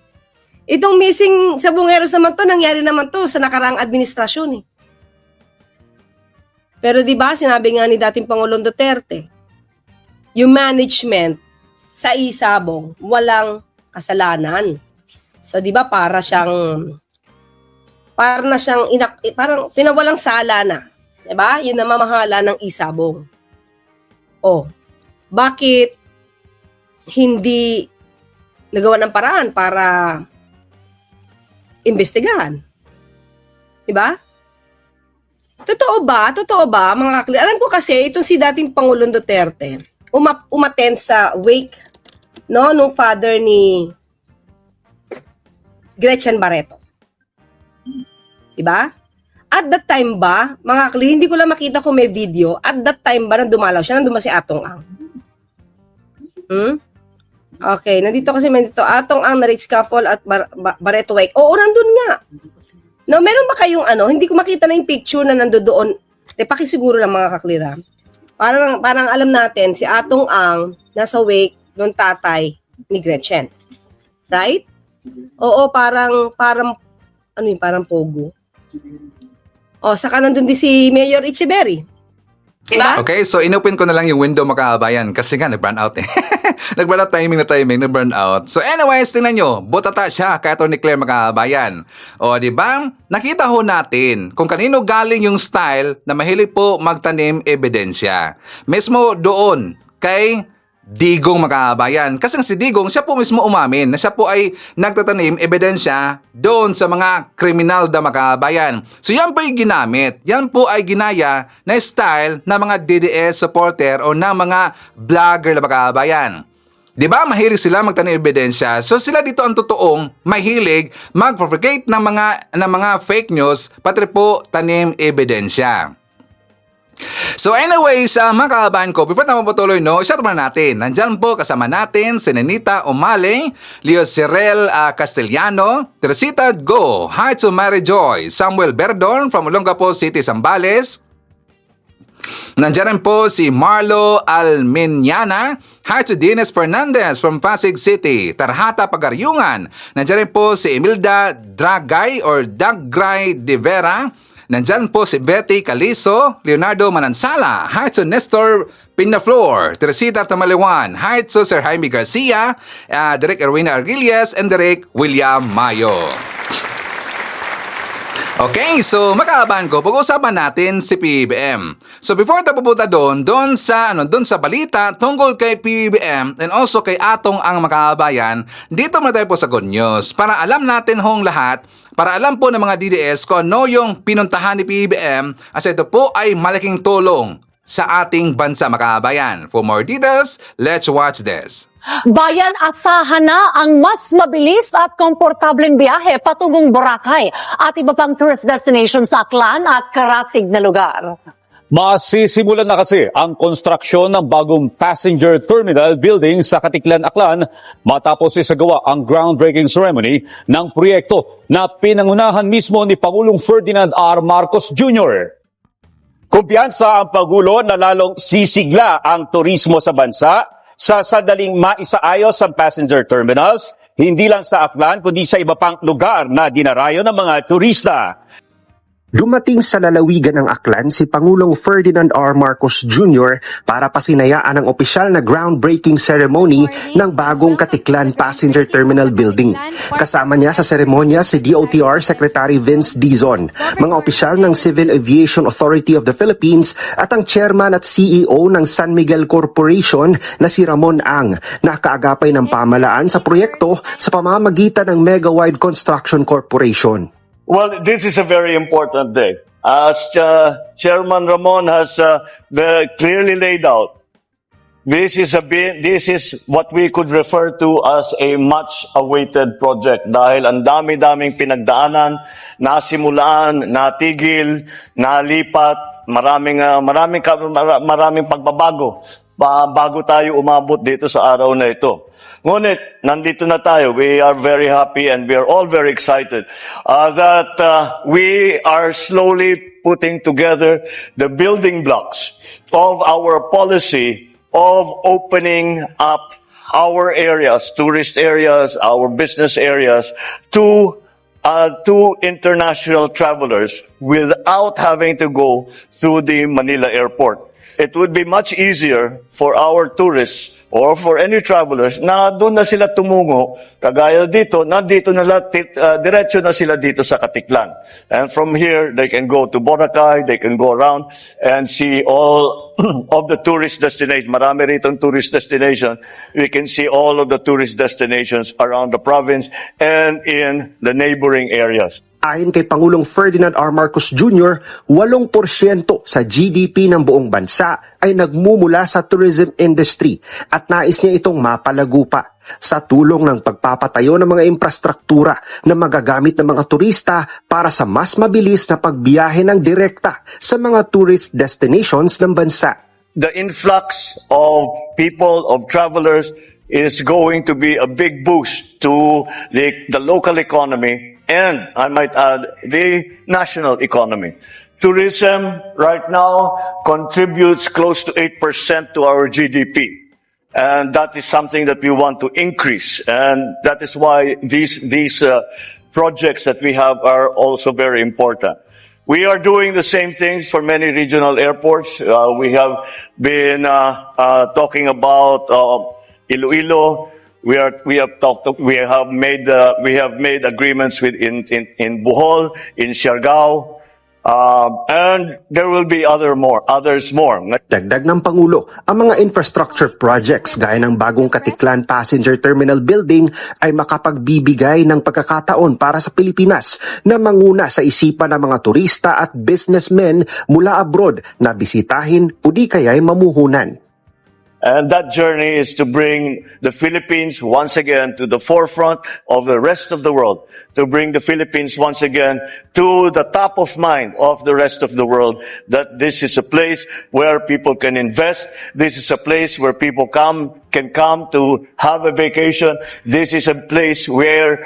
Itong missing sa Bungeros naman to, nangyari naman to sa nakaraang administrasyon eh. Pero di ba sinabi nga ni dating Pangulong Duterte, yung management sa Isabong walang kasalanan. So di ba parang pinawalang sala na. Di ba? Yun na mamahala ng Isabong. Bakit hindi nagawa ng paraan para imbestigahan? Diba? Totoo ba, mga kakli? Alam ko kasi, itong si dating Pangulong Duterte, umattend sa wake, nung father ni Gretchen Barreto. Diba? At that time ba, mga kakli, hindi ko lang makita kung may video, at that time ba nang dumalaw siya, nang dumas si Atong Ang? Okay, nandito Atong Ang, Narich Scaffold at Barreto Wake. Oo, nandun nga. No, meron ba kayong hindi ko makita na yung picture na nandoon. Pakisiguro lang mga kaklira. Parang alam natin, si Atong Ang nasa wake ng tatay ni Gretchen. Right? Oo, parang pogo. Saka nandun din si Mayor Echeverry. Diba? Okay, so inopen ko na lang yung window mga kabayan kasi nga nag-burn out eh. Nag-burn out nag-burn out. So anyways, tingnan nyo, butata siya kay Atty. Claire mga kabayan. O di ba? Nakita ho natin kung kanino galing yung style na mahilig po magtanim ebidensya. Mismo doon kay Digong mga kabayan. Kasi si Digong, siya po mismo umamin na siya po ay nagtatanim ebidensya doon sa mga kriminal na mga kabayan. So yan po ay ginamit. Yan po ay ginaya na style ng mga DDS supporter o ng mga vlogger na mga kabayan. Di ba mahilig sila magtanim ebidensya? So sila dito ang totoong mahilig mag-propagate ng mga fake news pati po tanim ebidensya. So anyways, mga kababayan ko, before na mapatuloy, i-shout muna natin. Nandyan po kasama natin si Nenita Umale, Leo Cirel Castellano, Teresita Go, hi to Mary Joy, Samuel Berdon from Olongapo City, Zambales, Nandiyan rin po si Marlo Alminiana. Hi to Dennis Fernandez from Pasig City. Tarhata Pagaryungan. Nandiyan rin po si Emilda Dragay or Dagray de Vera. Nandiyan po si Betty Caliso, Leonardo Manansala. Hi to Nestor Pinaflor, Teresita Tamaliwan. Hi to Sir Jaime Garcia, Derek Erwina Arguillas, and Derek William Mayo. Okay, so makaaban ko, pag-usapan natin si PBBM. So before tayo pupunta doon sa balita tungkol kay PBBM and also kay Atong ang Makaabayan, dito muna tayo po sa Good News para alam natin hong lahat, para alam po ng mga DDS kung ano yung pinuntahan ni PBBM as ito po ay malaking tulong sa ating bansa makaabayan. For more details, let's watch this. Bayan, asahan na ang mas mabilis at komportableng biyahe patungong Boracay at iba pang tourist destinations sa Aklan at karatig na lugar. Masisimulan na kasi ang konstruksyon ng bagong passenger terminal building sa Katiklan, Aklan matapos isagawa ang groundbreaking ceremony ng proyekto na pinangunahan mismo ni Pangulong Ferdinand R. Marcos Jr. Kumpiyansa ang Pangulo na lalong sisigla ang turismo sa bansa sa sadaling maisaayos ang passenger terminals, hindi lang sa Aklan kundi sa iba pang lugar na dinarayo ng mga turista. Dumating sa lalawigan ng Aklan si Pangulong Ferdinand R. Marcos Jr. para pasinayaan ang opisyal na groundbreaking ceremony ng bagong Katiklan Passenger Terminal Building. Kasama niya sa seremonya si DOTR Secretary Vince Dizon, mga opisyal ng Civil Aviation Authority of the Philippines at ang chairman at CEO ng San Miguel Corporation na si Ramon Ang, na kaagapay ng pamalaan sa proyekto sa pamamagitan ng Megawide Construction Corporation. Well, this is a very important day. As Chairman Ramon has very clearly laid out, this is what we could refer to as a much-awaited project dahil ang dami-daming pinagdaanan, nasimulaan, natigil, nalipat, maraming pagbabago bago tayo umabot dito sa araw na ito. Ngunit, nandito na tayo. We are very happy and we are all very excited that we are slowly putting together the building blocks of our policy of opening up our areas, tourist areas, our business areas, to international travelers without having to go through the Manila airport. It would be much easier for our tourists or for any travelers na doon na sila tumungo, kagaya dito, diretso na sila dito sa Katiklan. And from here, they can go to Boracay, they can go around and see all of the tourist destinations. Marami ritong tourist destination. We can see all of the tourist destinations around the province and in the neighboring areas. Ayon kay Pangulong Ferdinand R. Marcos Jr., 8% sa GDP ng buong bansa ay nagmumula sa tourism industry at nais niya itong mapalago pa sa tulong ng pagpapatayo ng mga infrastruktura na magagamit ng mga turista para sa mas mabilis na pagbiyahe ng direkta sa mga tourist destinations ng bansa. The influx of people, of travelers, is going to be a big boost to the local economy and, I might add, the national economy. Tourism right now contributes close to 8% to our GDP. And that is something that we want to increase. And that is why these projects that we have are also very important. We are doing the same things for many regional airports. We have been talking about Iloilo. We have made agreements with in Bohol, in Siargao, and there will be others more. Dagdag ng Pangulo, ang mga infrastructure projects gaya ng bagong Katiklan Passenger Terminal Building ay makapagbibigay ng pagkakataon para sa Pilipinas na manguna sa isipan ng mga turista at businessmen mula abroad na bisitahin o di kaya'y mamuhunan. And that journey is to bring the Philippines once again to the forefront of the rest of the world, to bring the Philippines once again to the top of mind of the rest of the world, that this is a place where people can invest. This is a place where people can come to have a vacation. This is a place where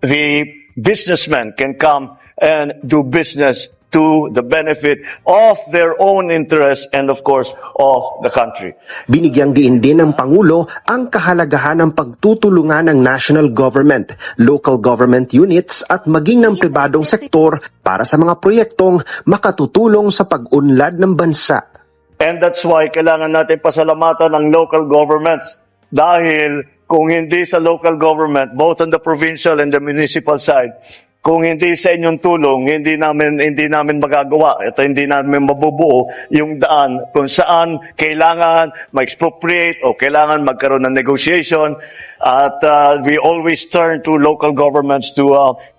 the businessmen can come and do business to the benefit of their own interests and of course of the country. Binigyang diin din ng Pangulo ang kahalagahan ng pagtutulungan ng national government, local government units at maging ng pribadong sektor para sa mga proyektong makatutulong sa pag-unlad ng bansa. And that's why kailangan natin pasalamatan ng local governments dahil kung hindi sa local government, both on the provincial and the municipal side, kung hindi sa inyong tulong, hindi namin magagawa at hindi namin mabubuo yung daan kung saan kailangan ma-expropriate o kailangan magkaroon ng negotiation. At we always turn to local governments to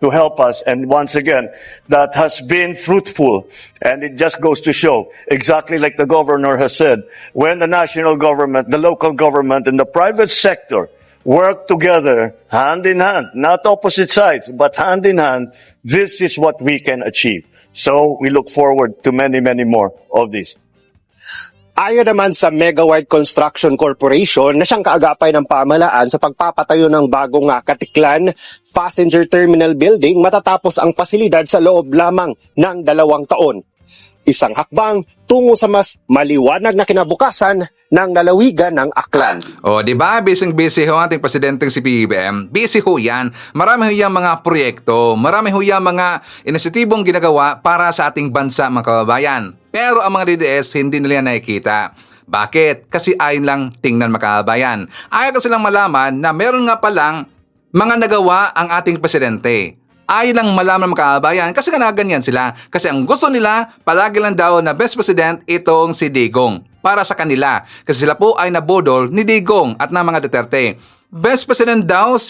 help us. And once again, that has been fruitful. And it just goes to show, exactly like the governor has said, when the national government, the local government, and the private sector work together, hand in hand, not opposite sides, but hand in hand, this is what we can achieve. So we look forward to many, many more of these. Ayon naman sa Megawide Construction Corporation na siyang kaagapay ng pamahalaan sa pagpapatayo ng bagong Katiklan Passenger Terminal Building matatapos ang pasilidad sa loob lamang ng 2 taon. Isang hakbang tungo sa mas maliwanag na kinabukasan ng lalawigan ng Aklan. O, di ba? Busy ho ating presidenteng si PBBM. Busy ho yan. Marami ho yan mga proyekto. Marami ho yan mga inisyatibong ginagawa para sa ating bansa, mga kababayan. Pero ang mga DDS, hindi nila yan nakikita. Bakit? Kasi ayon lang tingnan, mga kababayan. Ayaw kasi lang malaman na meron nga palang mga nagawa ang ating presidente. Ayaw lang malaman, mga kababayan, kasi nga ganyan sila. Kasi ang gusto nila, palagi lang daw na best president itong si Digong. Para sa kanila. Kasi sila po ay nabodol ni Digong at ng mga Duterte. Best president daw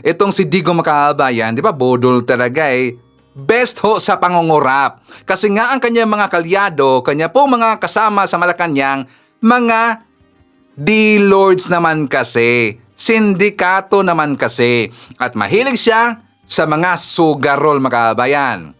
itong si Digong, mga kababayan. Di ba? Bodol talaga eh. Best ho sa pangungurap. Kasi nga ang kanyang mga kalyado, kanya po mga kasama sa Malacanang, mga D-lords naman kasi. Sindikato naman kasi. At mahilig siya sa mga sugarol, mga kababayan.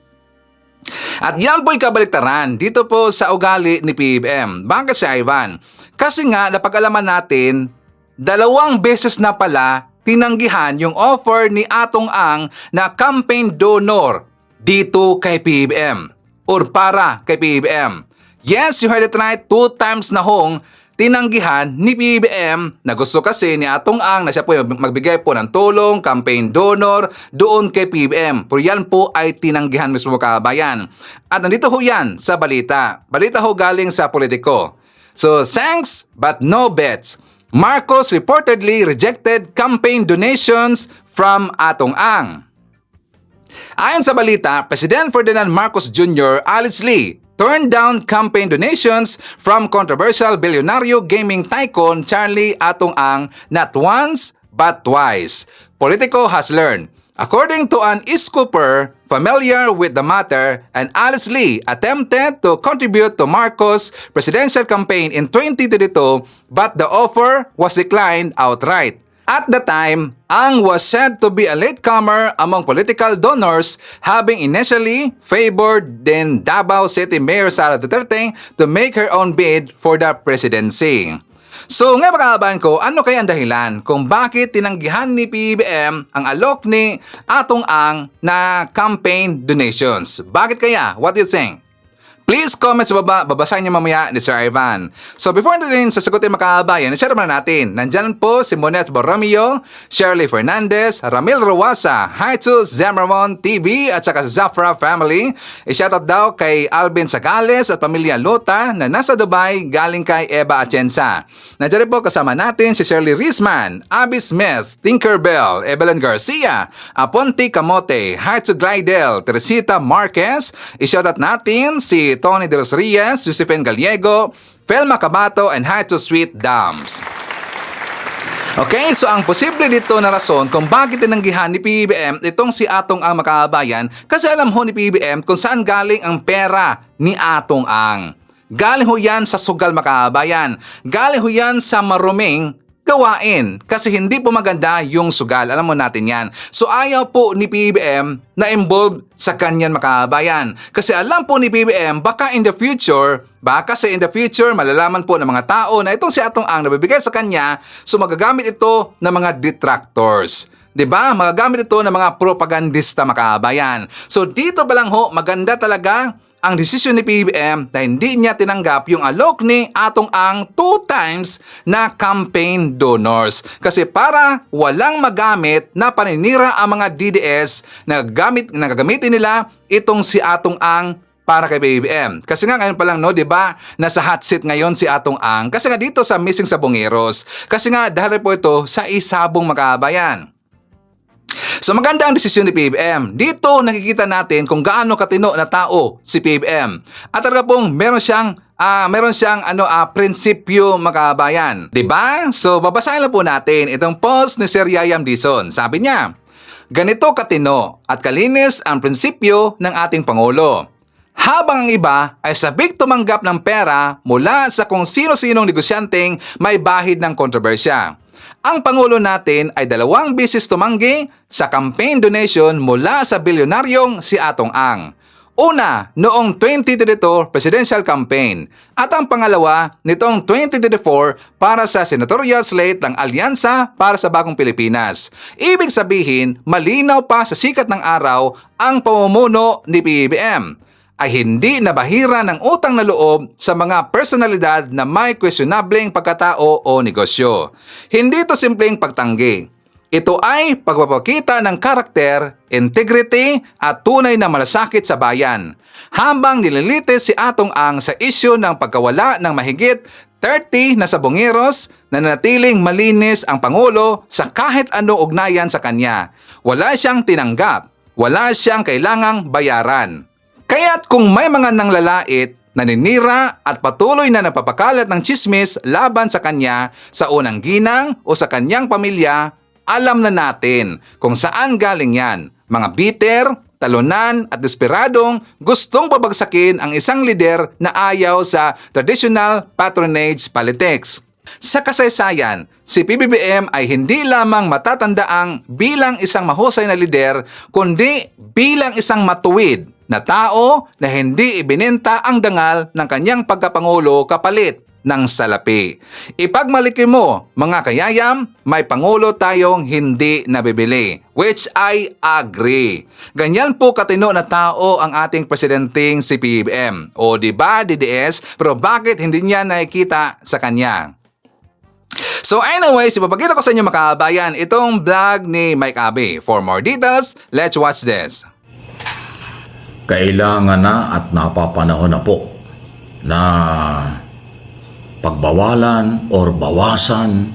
At yan po'y kabaliktaran dito po sa ugali ni PBBM. Bakit si Ivan? Kasi nga napag-alaman natin, 2 beses na pala tinanggihan yung offer ni Atong Ang na campaign donor dito kay PBBM or para kay PBBM. Yes, you heard it right, 2 times na hong tinanggihan ni PBBM na gusto kasi ni Atong Ang na siya po magbigay po ng tulong, campaign donor doon kay PBBM. Pero yan po ay tinanggihan mismo, kabayan. At nandito ho yan sa balita. Balita ho galing sa Politico. So, thanks but no bets. Marcos reportedly rejected campaign donations from Atong Ang. Ayon sa balita, President Ferdinand Marcos Jr. allegedly turned down campaign donations from controversial billionaire gaming tycoon Charlie Atong Ang not once but twice. Politico has learned. According to an e-scooper familiar with the matter, and Alice Lee attempted to contribute to Marcos' presidential campaign in 2022 but the offer was declined outright. At the time, Ang was said to be a latecomer among political donors, having initially favored then Davao City Mayor Sara Duterte to make her own bid for the presidency. So ngayon, mga kababayan ko, ano kaya ang dahilan kung bakit tinanggihan ni PBBM ang alok ni Atong Ang na campaign donations? Bakit kaya? What do you think? Please comment sa baba, babasahin niyo mamaya ni Sir Ivan. So before natin sasagutin, mga kababayan, i-share naman natin. Nandyan po si Monet Borromeo, Shirley Fernandez, Ramil Ruasa, Hi to Zemramon TV at saka sa Zafra family. I-shoutout daw kay Alvin Sagales at pamilya Lota na nasa Dubai galing kay Eva Atienza. Nandyan rin po kasama natin si Shirley Rizman, Abby Smith, Tinkerbell, Evelyn Garcia, Aponte Camote, Hi to Glidel, Teresita Marquez. I-shoutout natin si Tony De Los Rias, Josephine Gallego, Felma Cabato, and Hi to Sweet Dams. Okay, so ang posible dito na rason kung bakit tinanggihan ni PBBM itong si Atong Ang, mga kababayan, kasi alam ho ni PBBM kung saan galing ang pera ni Atong Ang. Galing ho yan sa sugal, mga kababayan. Galing ho yan sa maruming gawain kasi hindi po maganda yung sugal. Alam mo natin yan. So ayaw po ni PBBM na involved sa kanyan, mga kababayan. Kasi alam po ni PBBM baka in the future malalaman po ng mga tao na itong si Atong Ang nabibigay sa kanya, so magagamit ito ng mga detractors. 'Di ba? Magagamit ito ng mga propagandista, mga kababayan. So dito ba lang ho maganda talaga ang desisyon ni PBBM na hindi niya tinanggap yung alok ni Atong Ang 2 times na campaign donors. Kasi para walang magamit na paninira ang mga DDS na gagamitin nila itong si Atong Ang para kay BBM. Kasi nga ngayon pa lang, no, 'di ba? Nasa hot seat ngayon si Atong Ang. Kasi nga dito sa Missing Sabongeros. Kasi nga dahil po ito sa isabong makabayan. So maganda ang desisyon ni PBBM. Dito nakikita natin kung gaano katino na tao si PBBM. At talaga pong meron siyang prinsipyo makabayan. 'Di ba? So babasahin lang po natin itong post ni Sir Yayam Dizon. Sabi niya, ganito katino at kalinis ang prinsipyo ng ating Pangulo. Habang ang iba ay sabik tumanggap ng pera mula sa kung sino-sinong negosyanteng may bahid ng kontrobersya. Ang Pangulo natin ay 2 beses tumanggi sa campaign donation mula sa bilyonaryong si Atong Ang. Una, noong 2022 presidential campaign at ang pangalawa nitong 2024 para sa senatorial slate ng Alyansa para sa Bagong Pilipinas. Ibig sabihin, malinaw pa sa sikat ng araw ang pamumuno ni PBBM ay hindi nabahira ng utang na loob sa mga personalidad na may questionableng pagkatao o negosyo. Hindi ito simpleng pagtanggi. Ito ay pagpapakita ng karakter, integrity at tunay na malasakit sa bayan. Habang nililitis si Atong Ang sa isyu ng pagkawala ng mahigit 30 na sabongeros na nanatiling malinis ang Pangulo sa kahit ano ugnayan sa kanya. Wala siyang tinanggap, wala siyang kailangang bayaran. Kaya't kung may mga nanglalait, naninira at patuloy na napapakalat ng tsismis laban sa kanya sa unang ginang o sa kanyang pamilya, alam na natin kung saan galing yan. Mga bitter, talunan at desperadong gustong pabagsakin ang isang lider na ayaw sa traditional patronage politics. Sa kasaysayan, si PBBM ay hindi lamang matatandaang bilang isang mahusay na lider, kundi bilang isang matuwid na tao na hindi ibinenta ang dangal ng kanyang pagkapangulo kapalit ng salapi. Ipagmaliki mo, mga kayayam, may pangulo tayong hindi nabibili, which I agree. Ganyan po katino na tao ang ating presidenteng si PBBM. O diba, DDS, pero bakit hindi niya nakikita sa kanya? So anyways, ipapakita ko sa inyo mga kabayan itong vlog ni Mike Abe. For more details, let's watch this. Kailangan na at napapanahon na po na pagbawalan or bawasan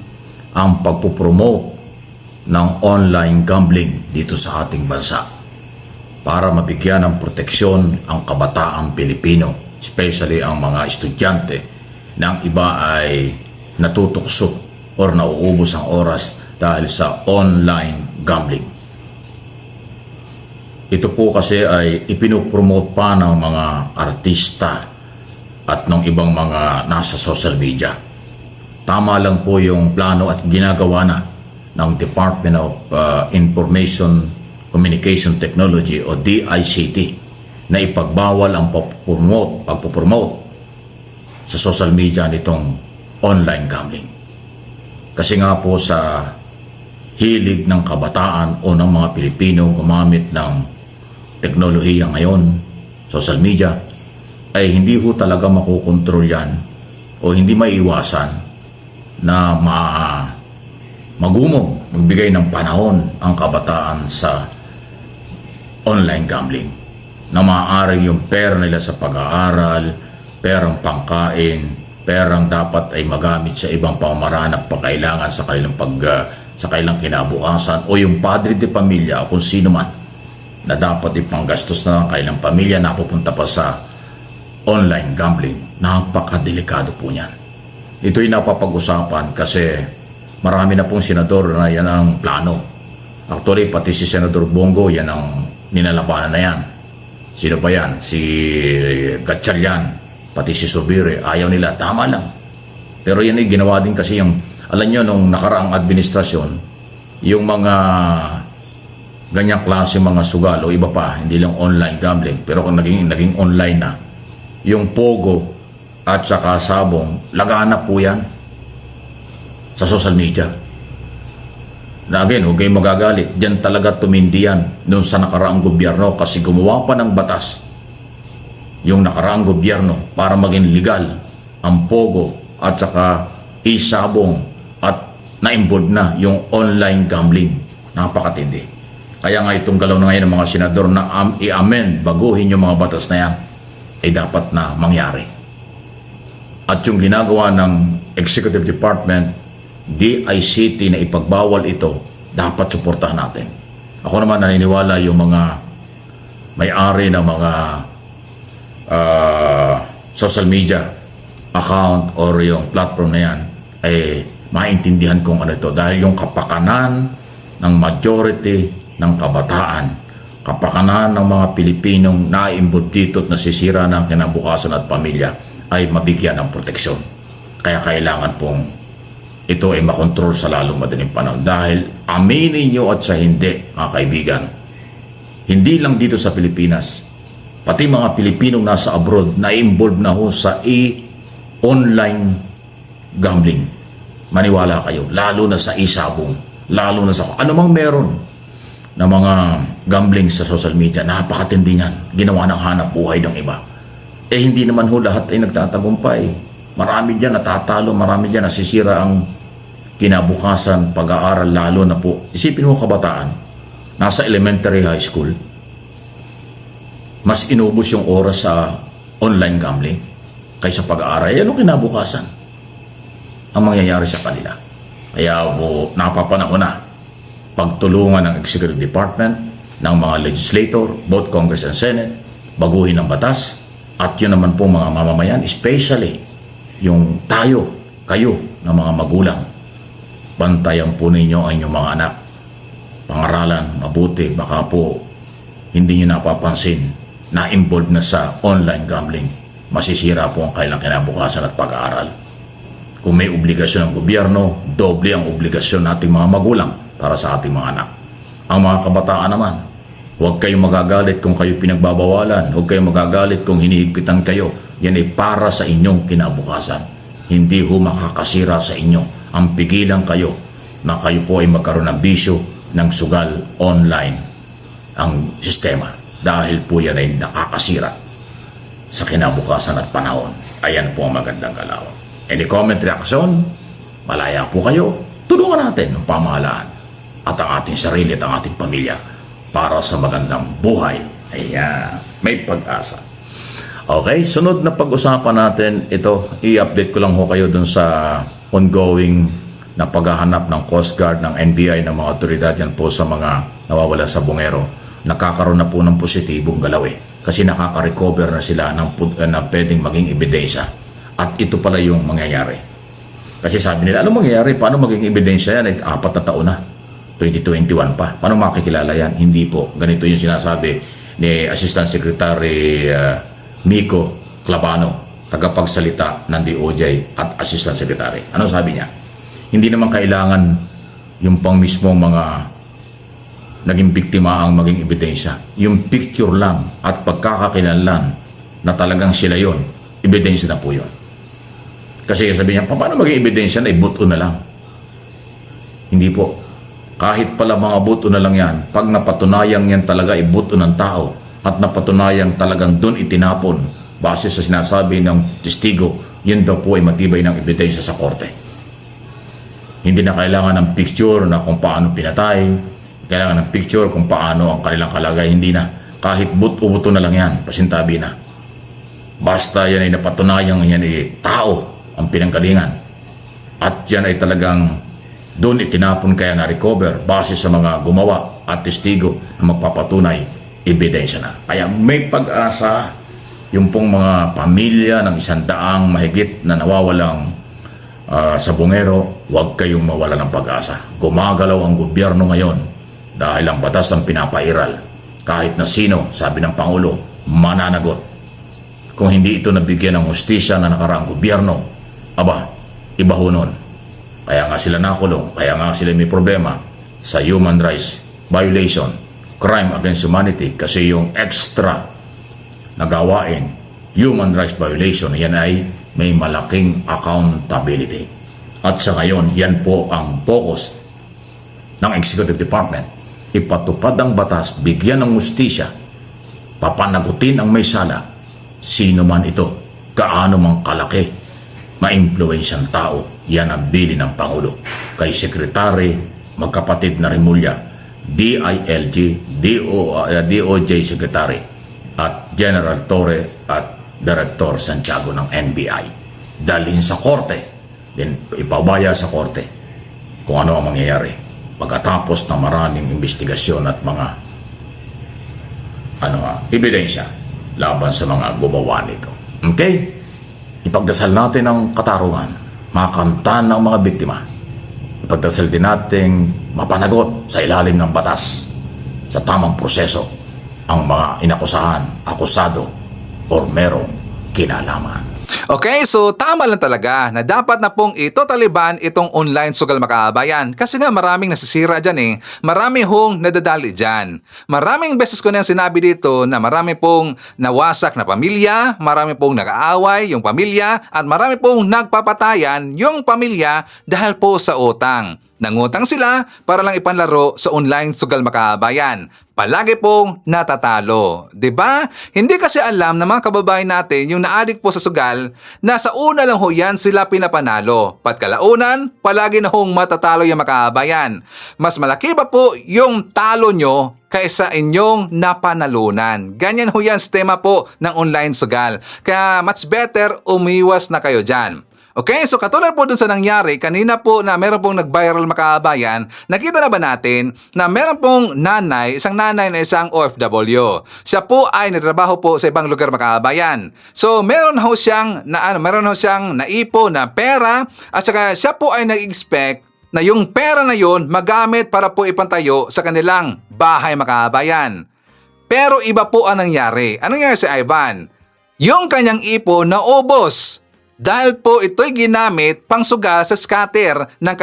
ang pagpupromote ng online gambling dito sa ating bansa para mabigyan ng proteksyon ang kabataang Pilipino, especially ang mga estudyante na ang iba ay natutukso or nauubos ang oras dahil sa online gambling. Ito po kasi ay ipinopromote pa ng mga artista at ng ibang mga nasa social media. Tama lang po yung plano at ginagawa na ng Department of Information Communication Technology o DICT na ipagbawal ang pagpopromote sa social media nitong online gambling. Kasi nga po sa hilig ng kabataan o ng mga Pilipino gumamit ng teknolohiya ngayon, social media, ay hindi ho talaga makukontrol yan o hindi maiiwasan na magumong, magbigay ng panahon ang kabataan sa online gambling na maaaring yung pera nila sa pag-aaral, perang pangkain, perang dapat ay magamit sa ibang pamamaraan na pangailangan sa kanilang kinabukasan o yung padre de pamilya o kung sino man na dapat ipanggastos na ng kanilang pamilya na pupunta pa sa online gambling. Napakadelikado po niyan. Ito'y napapag-usapan kasi marami na pong senador na yan ang plano. Actually, pati si Senador Bongo, yan ang ninalabanan na yan. Sino pa yan? Si Gatchalian, pati si Subire, ayaw nila. Tama lang. Pero yan ay ginawa din kasi yung, alam nyo, nung nakaraang administrasyon, yung mga ganyang klase mga sugal o iba pa, hindi lang online gambling, pero kung naging online na, yung Pogo at saka Sabong, laganap po yan sa social media. Na again, huwag kayong magagalit, diyan talaga tumindi yan noon sa nakaraang gobyerno kasi gumawa pa ng batas yung nakaraang gobyerno para maging legal ang Pogo at saka isabong at na-involve na yung online gambling. Napakatindi. Kaya nga itong galaw na ngayon ng mga senador na i-amend, baguhin yung mga batas na yan, ay dapat na mangyari. At yung ginagawa ng Executive Department, DICT na ipagbawal ito, dapat suportahan natin. Ako naman naniniwala yung mga may-ari ng mga social media account or yung platform na yan ay maintindihan kung ano ito. Dahil yung kapakanan ng majority ng kabataan, kapakanan ng mga Pilipinong naimbod dito at nasisira ng kinabukasan at pamilya ay mabigyan ng proteksyon. Kaya kailangan pong ito ay makontrol sa lalong madaling panahon. Dahil aminin nyo at sa hindi, mga kaibigan, hindi lang dito sa Pilipinas, pati mga Pilipinong nasa abroad na involved na ho sa online gambling. Maniwala kayo, lalo na sa isabong, lalo na sa anumang meron na mga gambling sa social media, napakatindi niyan, ginawa ng hanap buhay ng iba. Hindi naman ho lahat ay nagtatagumpay. Marami dyan natatalo, marami dyan nasisira ang kinabukasan, pag-aaral, lalo na po. Isipin mo kabataan, nasa elementary high school, mas inubos yung oras sa online gambling kaysa pag-aaral. Yan ang kinabukasan ang mangyayari sa kanila. Kaya po, napapanahon na pagtulungan ng Executive Department, ng mga legislator, both Congress and Senate, baguhin ang batas, at yun naman po mga mamamayan, especially yung tayo, kayo, na mga magulang, bantayan po ninyo ang inyong mga anak. Pangaralan, mabuti, baka po hindi nyo napapansin na involved na sa online gambling. Masisira po ang kailang kinabukasan at pag-aaral. Kung may obligasyon ng gobyerno, doble ang obligasyon nating mga magulang para sa ating mga anak. Ang mga kabataan naman, huwag kayong magagalit kung kayo pinagbabawalan. Huwag kayong magagalit kung hinihigpitan kayo. Yan ay para sa inyong kinabukasan. Hindi ho makakasira sa inyo. Ang pigilan kayo na kayo po ay magkaroon ng bisyo ng sugal online ang sistema. Dahil po yan ay nakakasira sa kinabukasan at panahon. Ayan po ang magandang galaw. Any comment, reaction? Malaya po kayo. Tulungan natin ang pamahalaan at ang ating sarili at ang ating pamilya para sa magandang buhay. Ayan, may pag-asa. Okay, sunod na pag-usapan natin, ito, i-update ko lang ho kayo dun sa ongoing na paghahanap ng Coast Guard, ng NBI, ng mga otoridad yan po sa mga nawawala sa bungero. Nakakaroon na po ng positibong galaw kasi nakaka-recover na sila ng pwedeng maging ebidensya. At ito pala yung mangyayari. Kasi sabi nila, ano mangyayari? Paano maging ebidensya yan? 4 na taon na. 2021 pa. Paano makikilala yan? Hindi po. Ganito yung sinasabi ni Assistant Secretary Miko Clabano, tagapagsalita ng DOJ at Assistant Secretary. Ano sabi niya? Hindi naman kailangan yung pang mismong mga naging biktima ang maging ebidensya. Yung picture lang at pagkakakilanlan na talagang sila yon, ebidensya na po yun. Kasi sabi niya, paano maging ebidensya na ibuto na lang? Hindi po. Kahit pala mga buto na lang yan, pag napatunayang yan talaga ibuto ng tao at napatunayang talagang doon itinapon base sa sinasabi ng testigo, yun daw po ay matibay ng ebidensya sa korte. Hindi na kailangan ng picture na kung paano pinatay, kailangan ng picture kung paano ang kanilang kalagay, hindi na. Kahit buto na lang yan, pasintabi na. Basta yan ay napatunayang yan ay tao ang pinanggalingan. At yan ay talagang doon itinapon kaya na-recover base sa mga gumawa at testigo na magpapatunay, ebidensya na. Kaya may pag-asa yung pong mga pamilya ng 100 mahigit na nawawalang sa bungero, huwag kayong mawala ng pag-asa. Gumagalaw ang gobyerno ngayon dahil ang batas ang pinapairal. Kahit na sino, sabi ng Pangulo, mananagot. Kung hindi ito nabigyan ng hustisya na nakaraang gobyerno, aba, iba ho nun. Kaya nga sila nakulong, kaya nga sila may problema sa human rights violation, crime against humanity, kasi yung extra na gawain, human rights violation, yan ay may malaking accountability. At sa ngayon, yan po ang focus ng Executive Department. Ipatupad ang batas, bigyan ng hustisya, papanagutin ang may sala, Sino man ito, gaano mang kalaki, maimpluwensyang tao, yan ang bili ng Pangulo. Kay Sekretary, magkapatid na Rimulya, DILG, DOJ Secretary, at General Torre at Director Santiago ng NBI. Dalhin sa korte, then ipabaya sa korte kung ano ang mangyayari pagkatapos ng maraming investigasyon at mga ebidensya laban sa mga gumawa nito. Okay? Ipagdasal natin ang katarungan, makamtan ng mga biktima. Ipagdasal din nating mapanagot sa ilalim ng batas sa tamang proseso ang mga inakusahan, akusado, o merong kinalaman. Okay, so tama lang talaga na dapat na pong i-totally ban itong online sugal makaabayan. Kasi nga maraming nasisira dyan eh. Marami hong nadadali dyan. Maraming beses ko na sinabi dito na marami pong nawasak na pamilya, marami pong nag-aaway yung pamilya, at marami pong nagpapatayan yung pamilya dahil po sa utang. Nangutang sila para lang ipanlaro sa online sugal makaabayan. Palagi pong natatalo. 'Di ba? Hindi kasi alam ng mga kababayan natin yung naadik po sa sugal na sa una lang ho yan sila pinapanalo. Patkalaunan, palagi na hong matatalo yung makaabayan. Mas malaki pa po yung talo nyo kaysa inyong napanalunan. Ganyan ho yan sistema po ng online sugal. Kaya much better umiwas na kayo dyan. Okay, so katulad po dun sa nangyari, kanina po na meron pong nag-viral makaabayan, nakita na ba natin na meron pong nanay, isang nanay na isang OFW. Siya po ay nagtrabaho po sa ibang lugar makaabayan. So meron ho siyang naipon na pera at saka siya po ay nag-expect na yung pera na yon magamit para po ipantayo sa kanilang bahay makaabayan. Pero iba po ang nangyari. Anong nangyari si Ivan? Yung kanyang ipon naubos. Dahil po ito'y ginamit pangsugal sa scatter ng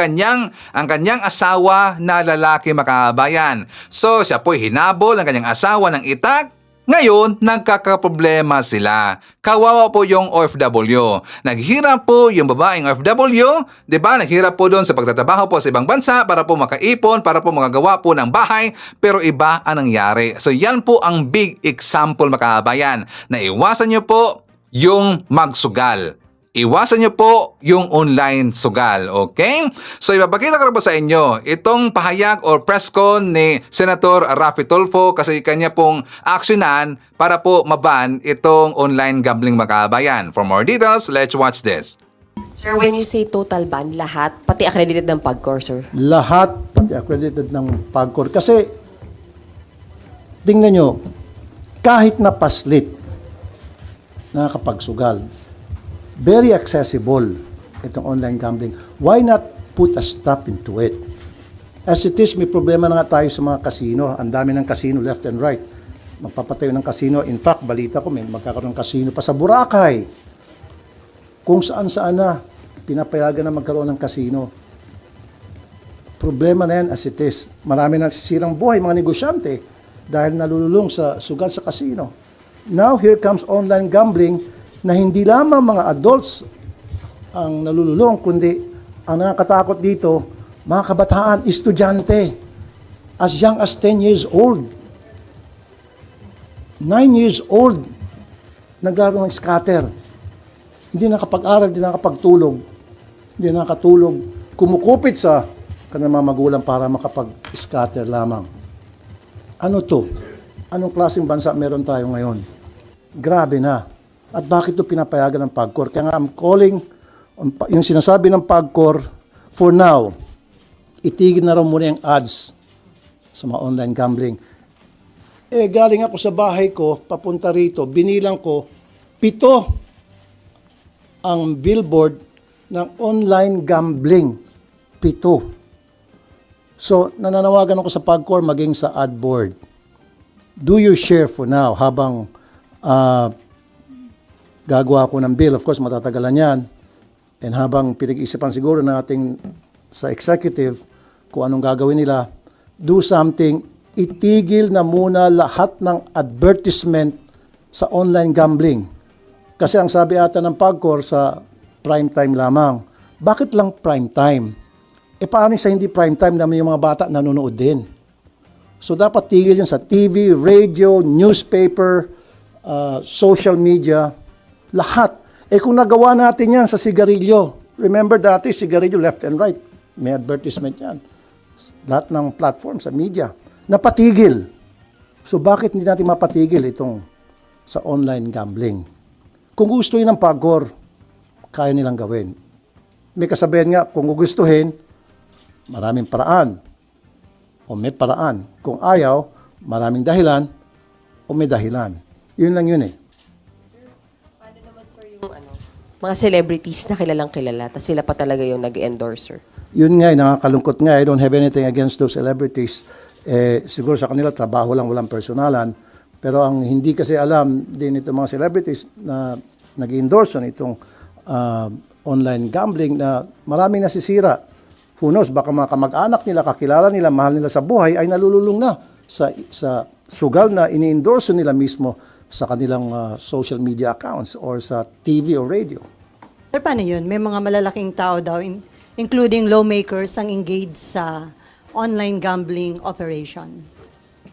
ang kanyang asawa na lalaki makaabayan. So siya po'y hinabol ng kanyang asawa ng itak. Ngayon, nagkakaproblema sila. Kawawa po yung OFW. Naghirap po yung babaeng OFW, 'di ba? Naghirap po doon sa pagtatrabaho po sa ibang bansa para po makaipon, para po magagawa po ng bahay, pero iba ang nangyari. So yan po ang big example makaabayan. Na iwasan niyo po yung magsugal. Iwasan niyo po yung online sugal, okay? So ipapakita ko po sa inyo itong pahayag or press con ni Senator Raffy Tulfo kasi kanya pong aksyonan para po maban itong online gambling makaabayan. For more details, let's watch this. Sir, when you say total ban, lahat, pati accredited ng PAGCOR, sir? Lahat, pati accredited ng PAGCOR. Kasi, tingnan nyo, kahit na paslit, nakakapagsugal, very accessible itong online gambling. Why not put a stop into it? As it is, may problema na nga tayo sa mga casino. Ang dami ng casino left and right. Magpapatayo ng casino. In fact, balita ko, may magkakaroon ng casino pa sa Boracay. Kung saan-saan na pinapayagan na magkaroon ng casino. Problema na yan as it is. Marami na sisirang buhay, mga negosyante, dahil nalululong sa sugal sa casino. Now, here comes online gambling na hindi lamang mga adults ang nalululong, kundi ang nakakatakot dito, mga kabataan, estudyante, as young as 10 years old, 9 years old, naglaro ng scatter. Hindi nakapag-aral, hindi nakapagtulog, hindi nakatulog, kumukupit sa kanilang mga magulang para makapag-scatter lamang. Ano to? Anong klaseng bansa meron tayo ngayon? Grabe na. At bakit ito pinapayagan ng PAGCOR? Kaya nga I'm calling, yung sinasabi ng PAGCOR, for now, itigil na raw muna yung ads sa mga online gambling. Galing ako sa bahay ko, papunta rito, binilang ko, 7 ang billboard ng online gambling. 7. So, nananawagan ako sa PAGCOR maging sa ad board. Do your share for now habang gagawa ko ng bill. Of course, matatagalan yan. And habang pinag-iisipan siguro ng ating sa executive kung anong gagawin nila, do something, itigil na muna lahat ng advertisement sa online gambling. Kasi ang sabi ata ng PAGCOR sa prime time lamang. Bakit lang prime time? Paano sa hindi prime time naman yung mga bata nanonood din? So dapat tigil yan sa TV, radio, newspaper, social media, lahat. Kung nagawa natin yan sa sigarilyo, remember dati, sigarilyo left and right, may advertisement yan. Lahat ng platform sa media, napatigil. So bakit hindi natin mapatigil itong sa online gambling? Kung gusto yun ng PAGCOR, kaya nilang gawin. May kasabihan nga, kung gugustuhin, maraming paraan. O may paraan. Kung ayaw, maraming dahilan o may dahilan. Yun lang yun eh. Mga celebrities na kilalang kilala, tapos sila pa talaga yung nag-endorser. Yun nga, nakakalungkot nga. I don't have anything against those celebrities. Siguro sa kanila, trabaho lang, walang personalan. Pero ang hindi kasi alam din itong mga celebrities na nag-endorse itong online gambling na maraming nasisira. Who knows, baka mga kamag-anak nila, kakilala nila, mahal nila sa buhay, ay nalululong na sa sugal na ini-endorse nila mismo sa kanilang social media accounts or sa TV or radio. Sir, paano yun? May mga malalaking tao daw, including lawmakers, ang engaged sa online gambling operation.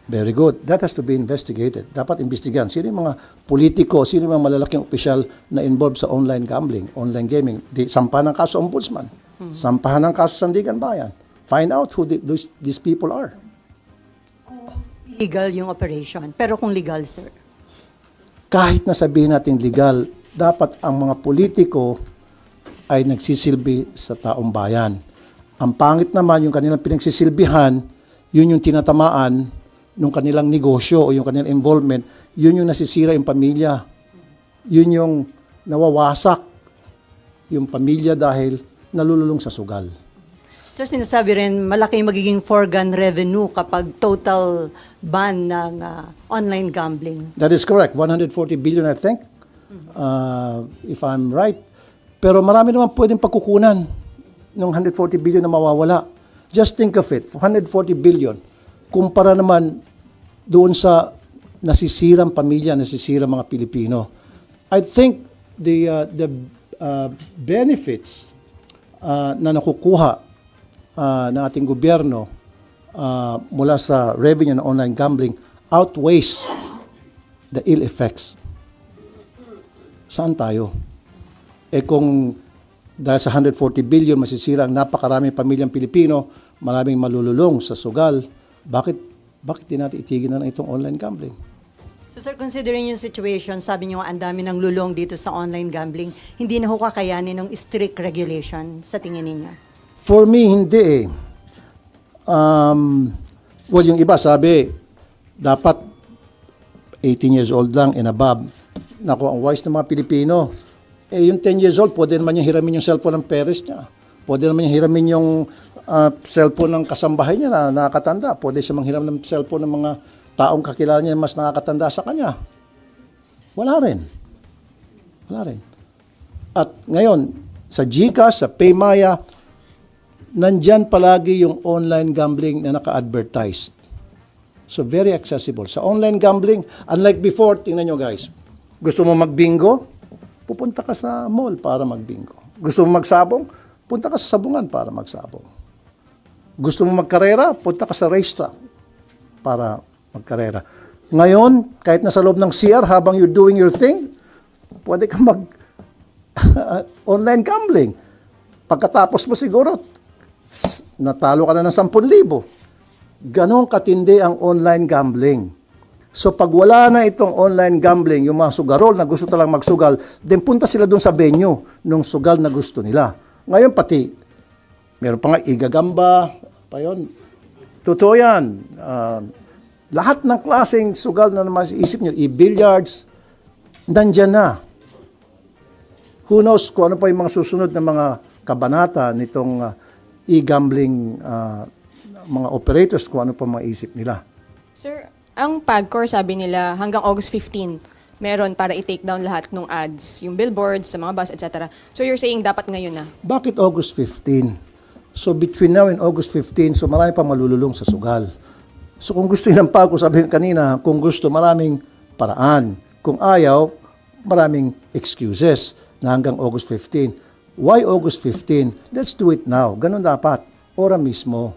Very good. That has to be investigated. Dapat imbestigahan. Sino yung mga politiko, sino yung mga malalaking opisyal na involved sa online gambling, online gaming? Sampahan ng kaso ombudsman. Sampahan ng kaso Sandigan Bayan. Find out who these people are. Illegal yung operation. Pero kung legal, sir? Kahit na sabihin natin legal, dapat ang mga politiko ay nagsisilbi sa taong bayan. Ang pangit naman, yung kanilang pinagsisilbihan, yun yung tinatamaan ng kanilang negosyo o yung kanilang involvement, yun yung nasisira yung pamilya. Yun yung nawawasak yung pamilya dahil nalululong sa sugal. Sir, sinasabi rin, malaki yung magiging foregone revenue kapag total ban ng online gambling. That is correct. 140 billion, I think, if I'm right. Pero marami naman pwedeng pagkukunan ng 140 billion na mawawala. Just think of it, 140 billion. Kumpara naman doon sa nasisirang pamilya, nasisirang mga Pilipino. I think the benefits na nakukuha ng ating gobyerno mula sa revenue ng online gambling outweighs the ill effects. Saan tayo? Kung dahil sa 140 billion masisira ang napakaraming pamilyang Pilipino, maraming malululong sa sugal, bakit di natin itigil na itong online gambling? So sir, considering yung situation, sabi niyo ang dami ng lulong dito sa online gambling, hindi na ho kakayanin ng strict regulation sa tingin ninyo? For me, hindi eh. Well, yung iba sabi, dapat 18 years old lang and above. Naku, ang wise ng mga Pilipino. Yung 10 years old, pwede naman niya hiramin yung cellphone ng parents niya. Pwede naman niya hiramin yung cellphone ng kasambahay niya na nakakatanda. Pwede siya manghiram ng cellphone ng mga taong kakilala niya mas nakakatanda sa kanya. Wala rin. At ngayon, sa GCash, sa Paymaya, nandyan palagi yung online gambling na naka-advertise. So, very accessible. Sa online gambling, unlike before, tingnan nyo guys, gusto mo mag-bingo? Pupunta ka sa mall para mag-bingo. Gusto mo magsabong? Punta ka sa sabungan para magsabong. Gusto mo magkarera? Punta ka sa racetrack para magkarera. Ngayon, kahit nasa loob ng CR, habang you're doing your thing, pwede ka online gambling. Pagkatapos mo siguro, natalo ka na ng 10,000. Ganon katindi ang online gambling. So pag wala na itong online gambling, yung mga sugarol na gusto talang magsugal, then punta sila dun sa venue nung sugal na gusto nila. Ngayon pati, meron pa nga igagamba, pa yun. Totoo yan. Lahat ng klaseng sugal na maisip nyo, i-billiards, nandyan na. Who knows kung ano pa yung mga susunod na mga kabanata nitong e-gambling mga operators, kung ano pa maisip nila. Sir, ang PAGCOR sabi nila hanggang August 15, meron para i-take down lahat ng ads, yung billboards, sa mga bus, etc. So you're saying dapat ngayon na? Bakit August 15? So between now and August 15, so marami pa malululong sa sugal. So kung gusto yun ng PAGCOR, sabi kanina, kung gusto maraming paraan. Kung ayaw, maraming excuses na hanggang August 15. Why August 15? Let's do it now. Ganun dapat. Ora mismo.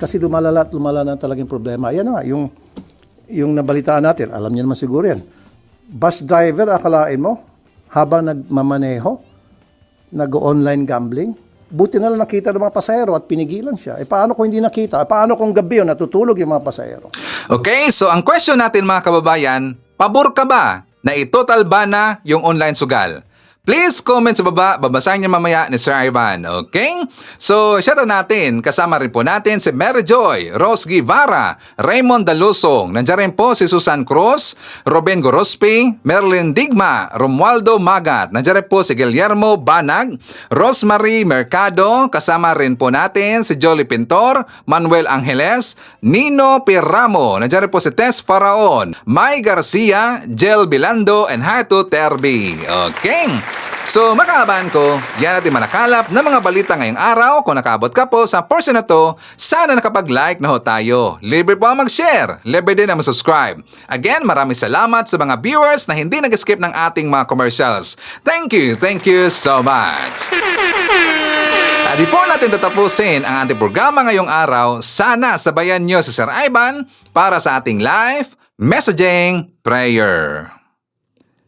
Kasi lumalala na talagang problema. Ayan na, yung nabalitaan natin, alam niyo naman siguro yan. Bus driver, akalain mo, habang nagmamaneho, nag-online gambling, buti na lang nakita ng mga pasahero at pinigilan siya. Paano kung hindi nakita? Paano kung gabi yun, natutulog yung mga pasahero? Okay, so ang question natin mga kababayan, pabor ka ba na itotal ban na yung online sugal? Please comment sa baba, babasahin niya mamaya ni Sir Ivan, okay? So, shoutout natin, kasama rin po natin si Mary Joy, Rose Guevara, Raymond Dalusong, nandiyan rin po si Susan Cruz, Ruben Gorospi, Merlin Digma, Romualdo Magat, nandiyan rin po si Guillermo Banag, Rosemary Mercado, kasama rin po natin si Jolly Pintor, Manuel Angeles, Nino Piramo, nandiyan rin po si Tess Faraon, Mai Garcia, Jel Bilando, and Hatu Terbi, okay? So makakabahan ko, yan natin manakalap ng mga balita ngayong araw. Kung nakaabot ka po sa portion na to, sana nakapag-like na ho tayo. Libre po ang mag-share, libre din ang mag-subscribe. Again, maraming salamat sa mga viewers na hindi nag-skip ng ating mga commercials. Thank you so much. At before natin tatapusin ang ating programa ngayong araw, sana sabayan nyo si Sir Ivan para sa ating live messaging prayer.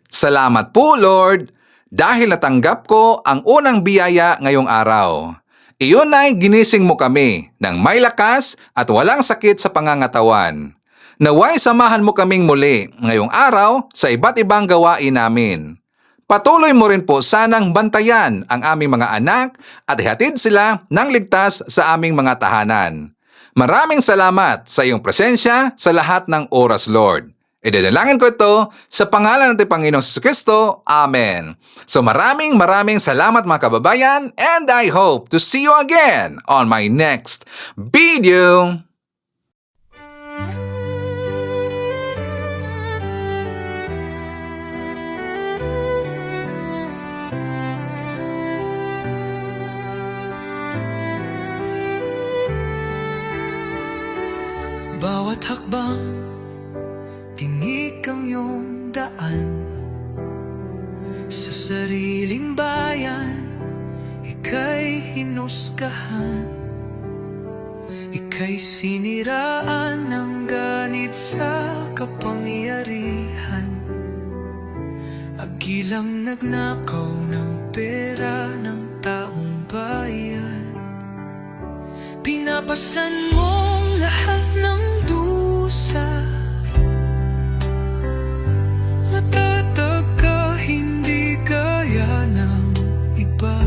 Salamat po, Lord, dahil natanggap ko ang unang biyaya ngayong araw. Iyon ay ginising mo kami ng may lakas at walang sakit sa pangangatawan. Naway samahan mo kaming muli ngayong araw sa iba't ibang gawain namin. Patuloy mo rin po sanang bantayan ang aming mga anak at ihatid sila ng ligtas sa aming mga tahanan. Maraming salamat sa iyong presensya sa lahat ng oras, Lord. Idadalangin ko ito sa pangalan ng Panginoong Jesucristo. Amen. So maraming salamat mga kababayan, and I hope to see you again on my next video. Bawat hakbang tinik ang iyong daan sa sariling bayan, ika'y hinusgahan, ika'y siniraan ng ganit sa kapangyarihan, agilang nagnakaw ng pera ng taong bayan. Pinapasan mong lahat ng dusa, matatag ka, hindi gaya ng iba.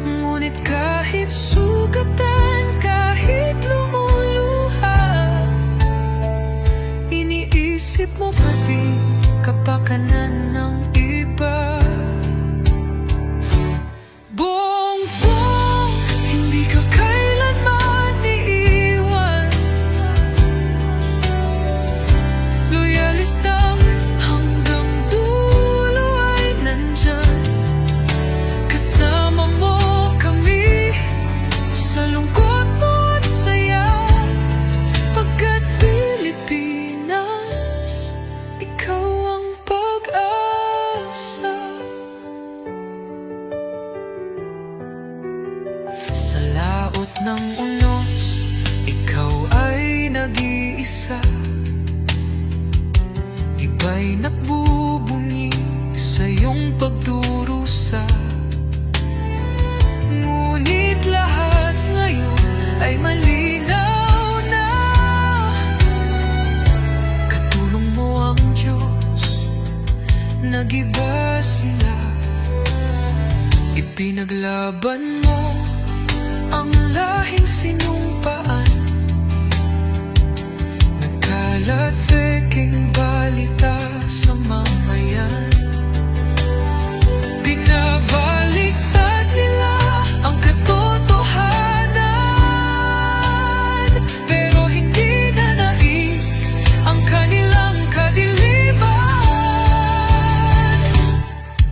Ngunit kahit sugatan, kahit lumuluha, iniisip mo pa din kapakanan ng iba. Bongbong, hindi ka kailanman iiwan. Loyalista hanggang dulo ay nandyan. Kasama mo kami sa lungkot mo at saya. Pagkat Pilipinas, ikaw ang pag-asa. Sa laot ng unos, ikaw ay nag-iisa. Iba'y nagbubunyi sa iyong pagdurusa. Ngunit lahat ngayon ay malinaw na. Katulong mo ang Diyos, nag-iba sila. Ipinaglaban mo ang lahing sinumpaan. Nagkalat peking balita sa mamayan. Binabaliktad nila ang katotohanan, pero hindi na naig ang kanilang kadiliman.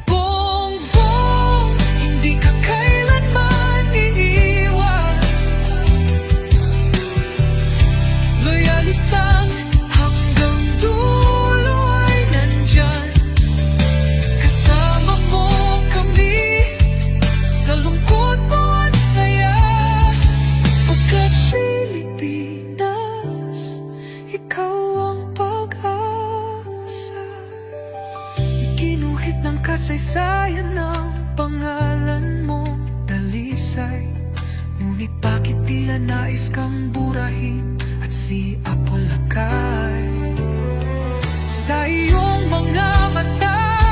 Bongbong, hindi ka kailanman iiwan. Loyalistang hanggang kasaysayan ng pangalan mo, dalisay. Ngunit bakit tila nais kang burahin at si Apolacay? Sa iyong mga mata,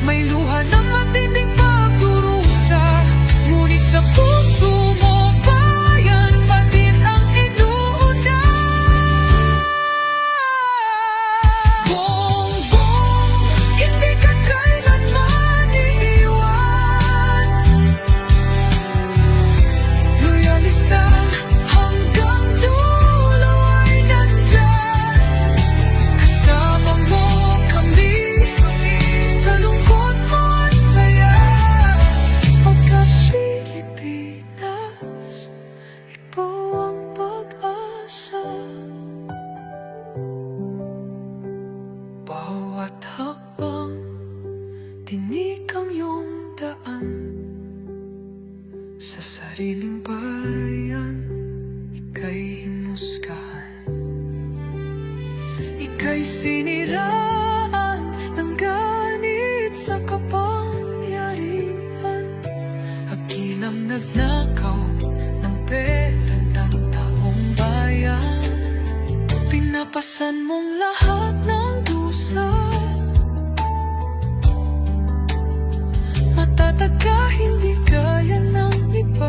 may luha ng matinding pagdurusa. Ngunit sa puso mo, bayan pa din ang inuuna. Bongbong, hindi ka kailanman iiwan. Loyalista hanggang dulo ay nandyan. Kasama mo kami sa lungkot mo at saya. Pagkat Pilipinas, ikaw ang pag-asa. Bawat hakbang, tinik ang iyong daan. Sa sariling bayan, ika'y hinusgahan. Ika'y siniraan ng ganit sa kapangyarihan. Hagilang nagnakaw ng pera ng taong bayan. Pinapasan mong lahat ng dusa. Matatag ka, hindi gaya ng iba.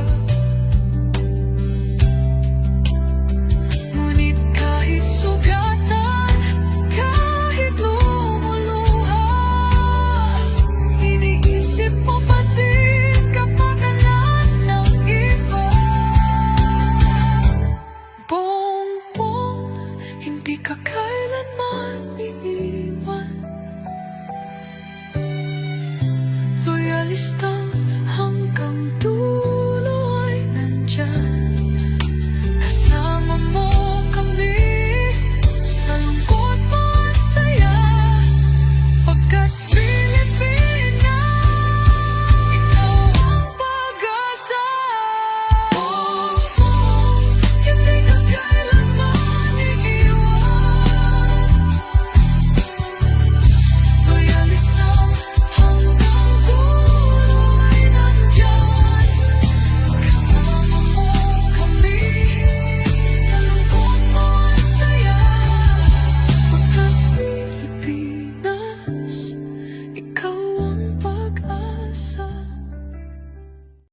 Ngunit kahit sugatan, kahit lumuluha, iniisip mo pa din kapakanan ng iba. Bongbong, hindi ka kaya